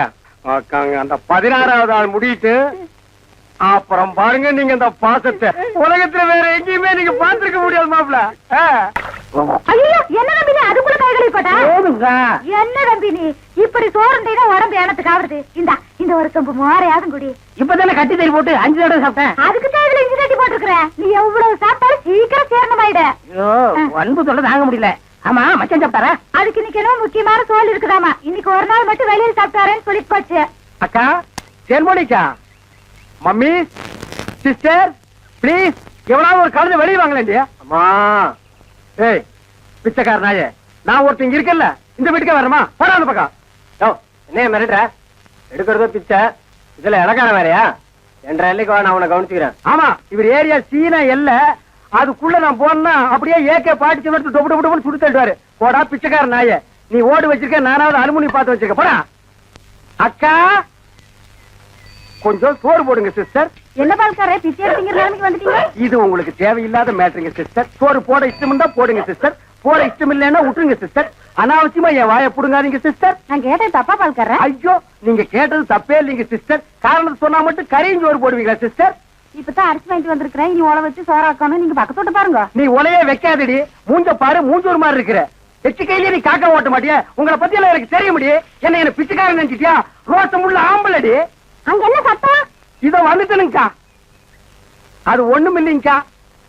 அந்த 16வது நாள் முடிட்டு அப்புறம் பாருங்க நீங்க அந்த பாசத்தை உலகத்துல வேற எங்கேயுமே நீங்க பாத்துருக்க முடியாது மாப்ள. ஐயோ என்ன நம்பி நீ அதுக்குள்ள கைகளை போட்டா? போதுங்க. என்ன நம்பி நீ இப்படி சோறுண்டா உடம்பு ஏனத்துக்கு ஆகுது? இந்த ஒரு சொம்பு மோரையாகும் குடி. இப்பதானே கட்டி தறி போட்டு 5 தடவை சாப்பிட்டேன். அதுக்கு தான் இதுல இஞ்சி தட்டி போட்டுருக்கிற. நீ எவ்வளவு சாப்பிட்டாலும் சீக்கிரம் சேரணமாயிட. ஐயோ அன்பு சொல்ல தாங்க முடியல. ஆமா மச்சான் சாப்பிட்டாரா? அதுக்கு இன்னைக்கு என்ன முக்கியமான சோல் இருக்குதாமா. இன்னைக்கு ஒரு நாள் மட்டும் வெளியில சாப்பிட்டாரேன்னு சொல்லி போச்சு. அக்கா, சேர்மோனிக்கா, மம்மி, சிஸ்டர், பிளீஸ் எவ்வளவு ஒரு கலந்து வெளியே வாங்கல. அம்மா, ஏய் பிச்சைக்கார நாயே, நான் ஒருத்தங்க இருக்கல, இந்த வீட்டுக்கே வரமா? போடா அந்த பக்கம். என்ன மிரட்டுற? எடுக்கிறதோ பிச்சை, இதுல இலக்கார வேறையா? 2 எல்லைக்கு நான் அவனை கவனிச்சுக்கிறேன். ஆமா, இவர் ஏரியா சீனா எல்ல, அதுக்குள்ள நான் போனா அப்படியே ஏகே பாட்டி எடுத்து டொப்பு டொப்பு டொப்புன்னு சுட்டு தள்ளுவாரு. போடா பிச்சைக்கார நாயே, நீ ஓடு வச்சிருக்க, நானாவது அலுமினி பார்த்து வச்சிருக்க. போடா. அக்கா, கொஞ்சம் சோறு போடுங்க சிஸ்டர். என்ன பால்காரே பிச்சை எடுத்தீங்க நிலைமைக்கு வந்துட்டீங்க? இது உங்களுக்கு தேவையில்லாத மேட்டருங்க சிஸ்டர். சோறு போட இஷ்டம் இருந்தா போடுங்க சிஸ்டர், போட இஷ்டம் இல்லைன்னா விட்டுருங்க சிஸ்டர். அனாவசியமா என் வாயை புடுங்காதீங்க சிஸ்டர். நான் கேட்டது தப்பா பால்காரே? ஐயோ, நீங்க கேட்டது தப்பே இல்லைங்க சிஸ்டர். காரணம் சொன்னா மட்டும் கரையும் சோறு போடுவீங்களா சிஸ்டர்? இப்பதான் அரிசி வாங்கிட்டு வந்திருக்கிறேன். இனி உழ வச்சு சோறாக்கணும். நீங்க பக்கத்தோட்ட பாருங்க. நீ உலையே வைக்காதடி, மூஞ்ச பாரு, மூஞ்சூர் மாதிரி இருக்கிற. எச்சு கையிலே நீ காக்கா ஓட்ட மாட்டியா? உங்களை பத்தி எல்லாம் எனக்கு தெரிய முடியும். என்ன பிச்சைக்காரன் நினைச்சிட்டியா? ரோசம் உள்ள ஆம்பளடி. அங்க என்ன சத்தம்? இத வந்துட்டனுங்கக்கா. அது ஒண்ணும் இல்லைங்கக்கா,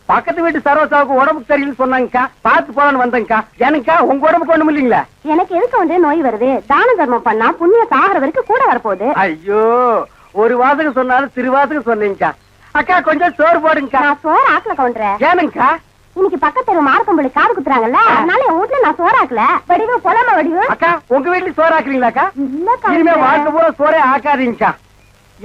பக்கத்து வீட்டு சரோசாவுக்கு உடம்புக்கு சரியில்லைன்னு சொன்னாங்கக்கா, பார்த்து போலான்னு வந்தேங்கக்கா. எனக்கா உங்க உடம்புக்கு ஒண்ணும் இல்லீங்களா? எனக்கு எதுக்கு வந்து நோய் வருது? தான தர்மம் பண்ணா புண்ணிய சாகர வரைக்கும் கூட வரப்போகுது. ஐயோ, ஒரு வாசகம் சொன்னாலும் திருவாசகம் சொன்னீங்கக்கா. அக்கா கொஞ்சம் சோறு போடுங்கக்கா. நான் சோறு ஆக்கல கவுண்டர். ஏனுங்கக்கா? இன்னைக்கு பக்கத்து தெரு மார்க்கம்பள்ளி காது குத்துறாங்கல்ல, அதனால என் வீட்டுல நான் சோறு ஆக்கல. வடிவு பொலாம வடிவு. அக்கா உங்க வீட்டுல சோறு ஆக்குறீங்களாக்கா? இல்ல இனிமே வாழ்க்கை பூரா சோறே ஆக்காதீங்கக்கா.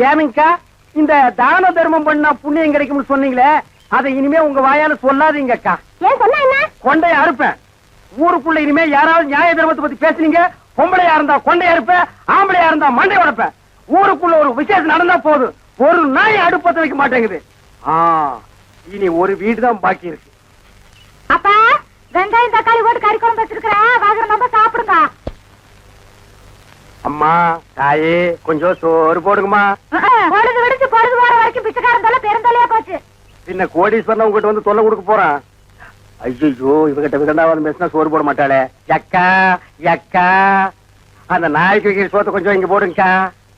ஏனுங்கக்கா, இந்த தான தர்மம் பண்ணா புண்ணியம் கிடைக்கும்னு சொன்னீங்களே, அதை இனிமே உங்க வாயால சொல்லாதீங்கக்கா. ஏன் சொன்னா என்ன? கொண்டைய அறுப்பேன். ஊருக்குள்ள இனிமே யாராவது நியாய தர்மத்தை பத்தி பேசுனீங்க, பொம்பளையா இருந்தா கொண்டைய அறுப்பேன், ஆம்பளையா இருந்தா மண்டை உடைப்பேன். ஊருக்குள்ள ஒரு விசேஷம் நடந்தா போதும், ஒரு நாய் அடுப்பத்த வைக்க மாட்டேங்குது. இனி ஒரு வீடு தான் பாக்கி இருக்கு. அப்பா, வெங்காயம் தக்காளி போட்டு கறி குழம்பு வச்சிருக்கிறேன், வாங்குற நம்ம சாப்பிடுங்க. அம்மா தாயே கொஞ்சம் சோறு போடுங்கம்மா. பொழுது விடுச்சு பொழுது போற வரைக்கும் பிச்சைக்காரன் தொல்லை பெருந்தொல்லையா போச்சு. பின்ன கோடீஸ்வரன் உங்ககிட்ட வந்து தொல்லை கொடுக்க போறான். ஐயோ, இவகிட்ட விகண்டாவது பேசினா சோறு போட மாட்டாளே. எக்கா எக்கா, அந்த நாய்க்கு வைக்கிற சோத்தை கொஞ்சம் இங்க போடுங்கக்கா.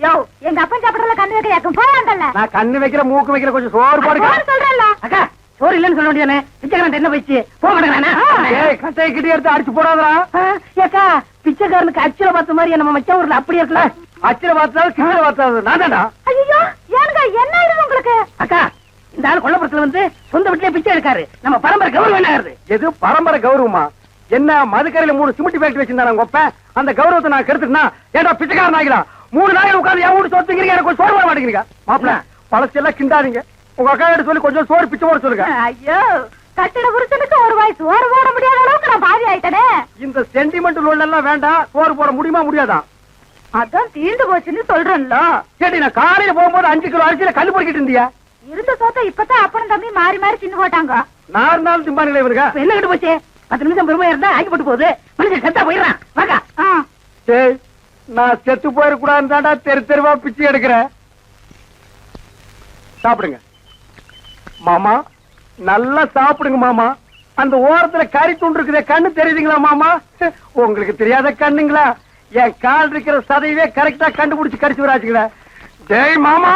யோ, எங்க அப்பன் சாப்பிடறதுல கண்ணு வைக்க யாக்கும் போயாண்டல்ல. நான் கண்ணு வைக்கிற மூக்கு வைக்கிற கொஞ்சம் சோறு போடுங்க. சொல்றேன்ல. அக்கா சோறு இல்லைன்னு சொல்ல வேண்டியதானே? பிச்சைக்காரன் என்ன போயிடுச்சு, போக மாட்டேங்கிறானா? ஏய், கட்டையை கிட்டி எடுத்து அடிச்சு போடாதா. ஏக்கா, பிச்சைக்காரனுக்கு அச்சுல பார்த்த மாதிரி நம்ம மச்ச ஊர்ல அப்படி இருக்கல. அச்சில பார்த்தாலும் கிட்ட பார்த்தாலும் நான் தான்டா. ஐயோ, ஏனுங்க என்ன ஆயிடுது உங்களுக்கு? அக்கா, இந்த ஆள் கொல்லப்புறத்துல வந்து சொந்த வீட்டிலே பிச்சை எடுக்காரு. நம்ம பரம்பரை கௌரவம் என்ன ஆகுது? எது பரம்பரை கௌரவமா? என்ன மதுக்கரையில 3 சிமெண்ட் ஃபேக்டரி வச்சிருந்தாங்க உங்க அப்ப, அந்த கௌரவத்தை நான் கெடுத்துட்டா ஏன்டா பிச்சைக்காரன் ஆகிலாம்? 3 நாள் உட்கார்ந்து என் வீட்டு சொத்துங்கிறீங்க, எனக்கு சோறு போட மாட்டேங்கிறீங்க. மாப்பிள்ள பழசெல்லாம் கிண்டாதீங்க. உங்க அக்கா கிட்ட சொல்லி கொஞ்சம் சோறு பிச்சை போட சொல்லுங்க. ஐயோ, கட்டிட புருஷனுக்கு ஒரு வாய் சோறு போட முடியாத அளவுக்கு நான் பாதி ஆயிட்டனே. இந்த சென்டிமெண்ட் லோன் எல்லாம் வேண்டாம். சோறு போட முடியுமா முடியாதா? அதான் தீர்ந்து போச்சுன்னு சொல்றேன்ல. சரி, நான் காலையில போகும்போது 5 கிலோ அரிசியில கல்லு பொறுக்கிட்டு இருந்தியா? இருந்த சோத்த இப்பதான் அப்பனும் தம்பி மாறி மாறி தின்னு போட்டாங்க. 4 நாள் திம்பானுங்களே இவருங்க. இப்ப என்ன கட்டு போச்சு? 10 நிமிஷம் பெருமையா இருந்தா ஆக்கி போட்டு போகுது. மனுஷன் செத்தா போயிடுறான். வாக்கா. டேய், நான் செத்து போயிடக்கூடாதுன்னு தாண்டா தெரு தெருவா பிச்சை எடுக்கிறேன். சாப்பிடுங்க மாமா, நல்லா சாப்பிடுங்க மாமா. அந்த ஓரத்துல கறி துண்டு இருக்குதே, கண்ணு தெரியுதுங்களா மாமா? உங்களுக்கு தெரியாத கண்ணுங்களா? என் கால் இருக்கிற சதையவே கரெக்டா கண்டுபிடிச்சு கடிச்சு வராச்சுங்களா? டேய் மாமா,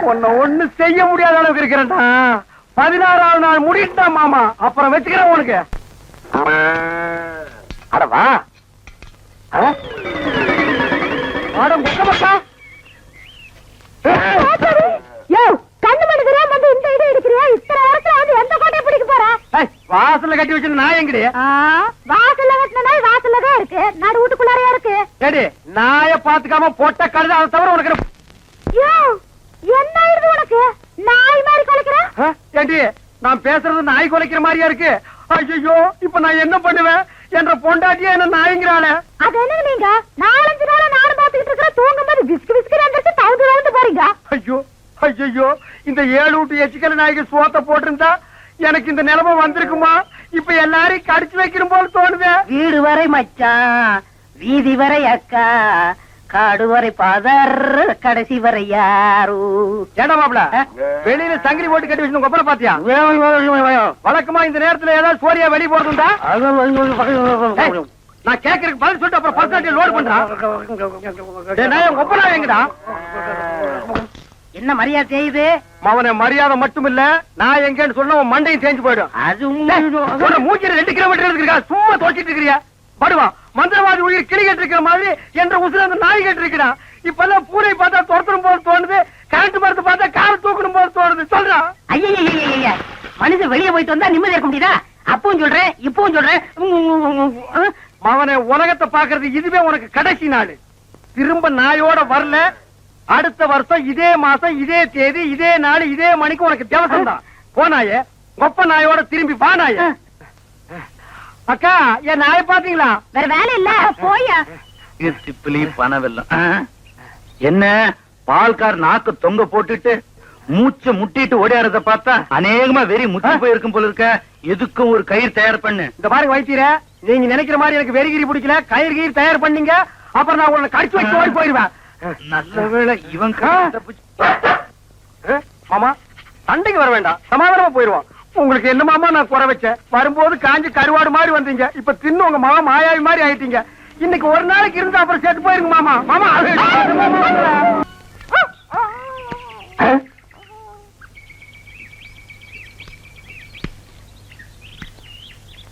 உன்னை ஒண்ணு செய்ய முடியாத அளவுக்கு இருக்கிறேன்டா. 16ஆவது நாள் முடிட்டா மாமா, அப்புறம் வச்சுக்கிறேன் உனக்கு. அடவா கண்ணு மணிக்கிறா வந்து இந்த இடம் எடுக்கிறியா? இத்தனை நேரத்துல வந்து எந்த கோட்டையை பிடிக்க போற? வாசல்ல கட்டி வச்சு நாய் எங்கடி? வாசல்ல கட்டின நாய் வாசல்லதான் இருக்கு, நடு வீட்டுக்குள்ளாரையா இருக்கு. ஏடி, நாய பாத்துக்காம போட்ட கழுத, அதை தவிர உனக்கு யோ, என்ன ஆயிடுது உனக்கு? நாய் மாதிரி குலைக்கிற? ஏடி, நான் பேசுறது நாய் குலைக்கிற மாதிரியா இருக்கு? ஐயோ, இப்ப நான் என்ன பண்ணுவேன்? என்ற பொண்டாட்டியா என்ன நாய்ங்கிறாளே. அது என்ன நீங்க 4-5 நாளா நானும் பாத்துக்கிட்டு இருக்கிற, தூங்கும் போது விஸ்கு விஸ்கு வந்துட்டு தவுந்து போறீங்க. ஐயோ ஐயோ, இந்த 7 வீட்டு எச்சிக்கல நாய்க்கு சோத்த போட்டிருந்தா எனக்கு இந்த நிலைமை வந்திருக்குமா? இப்ப எல்லாரையும் கடிச்சு வைக்கிற போல தோணுது. வீடு வரை மச்சான், வீதி வரை அக்கா, காடு வரை பாதர், கடைசி வரை யாரு. ஏடா மாப்பிள, வெளியில சங்கிலி போட்டு கட்டி வச்சு கொப்பரை பாத்தியா? வழக்கமா இந்த நேரத்துல ஏதாவது சோரியா வெளியே போறதுண்டா? நான் கேக்குறதுக்கு பதில் சொல்லிட்டு அப்புறம் பர்சனாலிட்டி லோட் பண்றான். கொப்பரா எங்கடா? என்ன மரியாதை செய்யுது? அவனை மரியாதை மட்டும் இல்ல, நான் எங்கன்னு சொன்ன உன் மண்டையும் தேஞ்சு போயிடும். அது மூஞ்சில 2 கிலோமீட்டர் இருக்கா, சும்மா தோச்சிட்டு இருக்கிறியா? படுவா, மந்திரவாதி உயிர் கிளி கேட்டு இருக்கிற மாதிரி என்ற உசுர அந்த நாய் கேட்டு இருக்கிறான். இப்பெல்லாம் பூனை பார்த்தா துரத்தணும் போல தோணுது, கரண்ட் மரத்தை பார்த்தா கார தூக்கணும் போல தோணுது. சொல்றான். ஐயா, மனுஷன் வெளியே போயிட்டு வந்தா நிம்மதி இருக்க முடியுதா? அப்பவும் சொல்றேன், இப்பவும் சொல்றேன். அவனை உலகத்தை பாக்குறது இதுவே உனக்கு கடைசி நாள். திரும்ப நாயோட வரல, அடுத்த வருஷம் இதே மாசம் இதே தேதி இதே நாள் இதே மணிக்கு உனக்கு தேவசம் தான். போனாயே கொப்ப நாயோட திரும்பி வானாய. அக்கா, என் நாயை பாத்தீங்களா? வேற வேலை இல்ல, போயா. திப்பிலி பணவெல்லாம் என்ன பால்கார் நாக்கு தொங்க போட்டுட்டு மூச்ச முட்டிட்டு ஓடியாரத பார்த்தா அநேகமா வெறி முத்தி போயிருக்கும் போல இருக்க. எதுக்கும் ஒரு கயிறு தயார் பண்ணு. இந்த பாருங்க வைத்தியர, நீங்க நினைக்கிற மாதிரி எனக்கு வெறிகிரி பிடிக்கல. கயிறு கயிறு தயார் பண்ணீங்க, அப்புறம் நான் உன்னை கடிச்சு வச்சு ஓடி போயிருவேன். நல்ல வேளை இவன் மாமா, சண்டைக்கு வர வேண்டாம், சமாதானமா போயிருவோம். உங்களுக்கு என்ன மாமா நான் குறை வச்சேன்? வரும்போது காஞ்சி கருவாடு மாதிரி வந்தீங்க, இப்ப தின்னு உங்க மாமா மாயாவி மாதிரி ஆயிட்டீங்க. இன்னைக்கு ஒரு நாளைக்கு இருந்தா அப்புறம் செத்து போயிருங்க மாமா. மாமா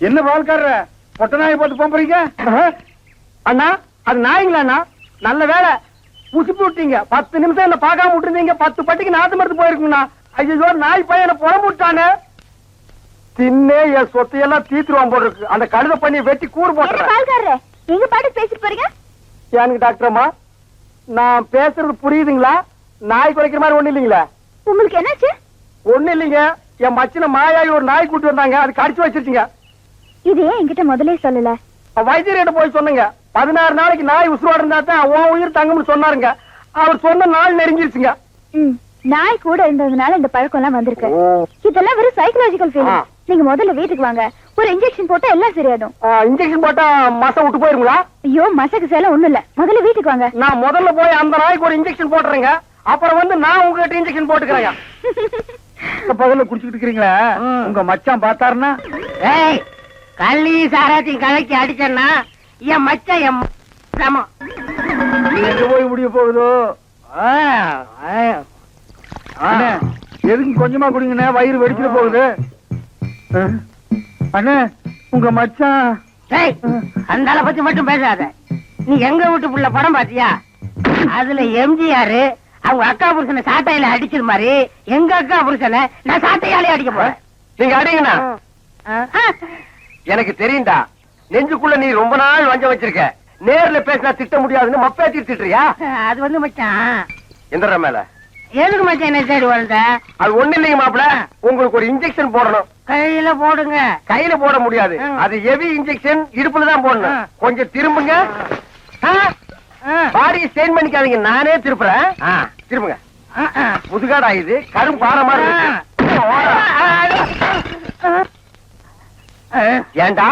என்ன பால்காரர பொட்ட நாயை போட்டு போறீங்க? அண்ணா அது நாய்ங்களா அண்ணா? நல்ல வேலை புசிப்பு விட்டீங்க. 10 நிமிஷம் என்ன பார்க்காம விட்டுருந்தீங்க, 10 பட்டிக்கு நாத்து மருந்து போயிருக்குங்கண்ணா. ஐயோ நாய் பையனை புறம் விட்டானே. தின்னே என் சொத்தையெல்லாம் தீத்துருவான் போல இருக்கு. அந்த கழுத பண்ணி வெட்டி கூறு போட்டுறேன். பால்காரரே நீங்க பாட்டு பேசிட்டு போறீங்க. எனக்கு டாக்டர் அம்மா நான் பேசுறது புரியுதுங்களா? நாய் குறைக்கிற மாதிரி ஒண்ணு இல்லைங்களா? உங்களுக்கு என்னாச்சு? ஒண்ணு இல்லைங்க, என் மச்சின மாயாயி ஒரு நாய் கூட்டி வந்தாங்க, அது கடிச்சு வச்சிருச்சுங்க. இது ஏன் என்கிட்ட முதல்ல சொல்லல? வைத்தியர்கிட்ட போய் சொன்னங்க. 16 நாளைக்கு நாய் உசுரோட இருந்தா தான் உன் உயிர் தங்கும்னு சொன்னாருங்க. அவர் சொன்ன நாள் நெருங்கிருச்சுங்க. நாய் கூட இருந்ததுனால இந்த பழக்கம் எல்லாம் வந்திருக்கு. இதெல்லாம் வெறும் சைக்கலாஜிக்கல் ஃபீலிங். நீங்க முதல்ல வீட்டுக்கு வாங்க, ஒரு இன்ஜெக்ஷன் போட்டா எல்லாம் சரியாடும். இன்ஜெக்ஷன் போட்டா மசை விட்டு போயிருங்களா? ஐயோ மசக்கு சேலம் ஒண்ணும் இல்ல, முதல்ல வீட்டுக்கு வாங்க. நான் முதல்ல போய் அந்த நாய்க்கு ஒரு இன்ஜெக்ஷன் போட்டுறேங்க, அப்புறம் வந்து நான் உங்ககிட்ட இன்ஜெக்ஷன் போட்டுக்கிறேங்க. பகல்ல குடிச்சுக்கிட்டு இருக்கீங்களா? உங்க மச்சான் பார்த்தாருன்னா கள்ளி சாராத்தையும் கலக்கி அடிச்சேன்னா என் மச்சான் என் சமம். எங்க போய் முடிய போகுதோ? அண்ணே எதுக்கு கொஞ்சமா குடிங்கண்ணே, வயிறு வெடிச்சிட போகுது. அண்ணே உங்க மச்சான். அந்த ஆளை பத்தி மட்டும் பேசாத. நீ எங்க வீட்டு புள்ள படம் பாத்தியா? அதுல எம்ஜிஆர் அவங்க அக்கா புருஷனை சாட்டையில அடிச்சது மாதிரி எங்க அக்கா புருஷனை நான் சாட்டையாலே அடிக்க போறேன். நீங்க அடிங்கண்ணா. எனக்கு தெரியும்டா, நெஞ்சுக்குள்ள நீ ரொம்ப நாள் வஞ்ச வச்சிருக்க. நேர்ல பேசினா திட்ட முடியாதுன்னு மப்பேத்தி திட்டுறியா? அது வந்து மச்சான் எந்திர மேல எதுக்கு மச்சான் என்ன தேடி வந்த? அது ஒண்ணு இல்லைங்க மாப்பிள, உங்களுக்கு ஒரு இன்ஜெக்ஷன் போடணும். கையில போடுங்க. கையில போட முடியாது, அது ஹெவி இன்ஜெக்ஷன், இடுப்புல தான் போடணும். கொஞ்சம் திரும்புங்க. பாடியை ஸ்டெயின் பண்ணிக்காதீங்க, நானே திருப்புறேன். திரும்புங்க. முதுகாடா இது, கரும் பாரமா இருக்கு. ஏண்டா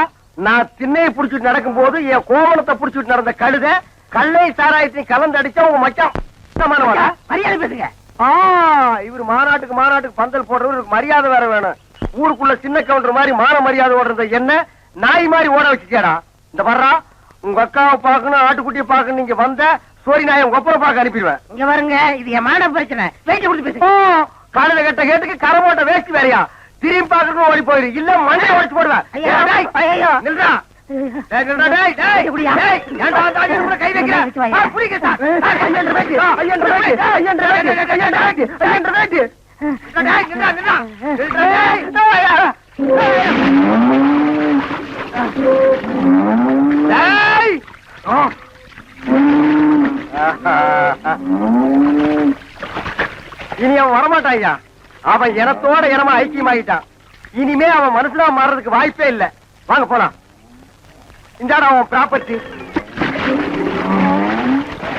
நான் திண்ணையை புடிச்சிட்டு நடக்கும் போது என் கோவணத்தை புடிச்சிட்டு நடந்த கழுத கல்லை சாராயத்தையும் கலந்து அடிச்சா உங்க மச்சான் மரியாதை பேசுங்க. இவரு மாநாட்டுக்கு பந்தல் போடுறவருக்கு மரியாதை வேற வேணும். ஊருக்குள்ள சின்ன கவுண்டர் மாதிரி மான மரியாதை ஓடுறத என்ன நாய் மாதிரி ஓட வச்சுட்டியாடா? இந்த வர்றா உங்க அக்காவை பாக்கணும், ஆட்டுக்குட்டியை பாக்கணும். நீங்க வந்த சோரி நாயை உங்க ஒப்பனை பார்க்க அனுப்பிடுவேன். இங்க வருங்க, இது என் மான பிரச்சனை. வேட்டி கொடுத்து பேசுங்க. காலையில கட்ட கேட்டுக்கு கரை போட்ட வேஸ்ட் வேறையா? திரும்பி பாக்கணும் ஓடி போயிரு, இல்ல மண்ணை உடைச்சு போடுவேன். நில்றா. கை இனி அவன் வரமாட்டாயா? அவன் இனத்தோட இனமா ஐக்கியமாயிட்டான். இனிமே அவன் மனுஷனா மாறதுக்கு வாய்ப்பே இல்ல. வாங்க போலாம். இந்தாடா அவன் ப்ராப்பர்ட்டி.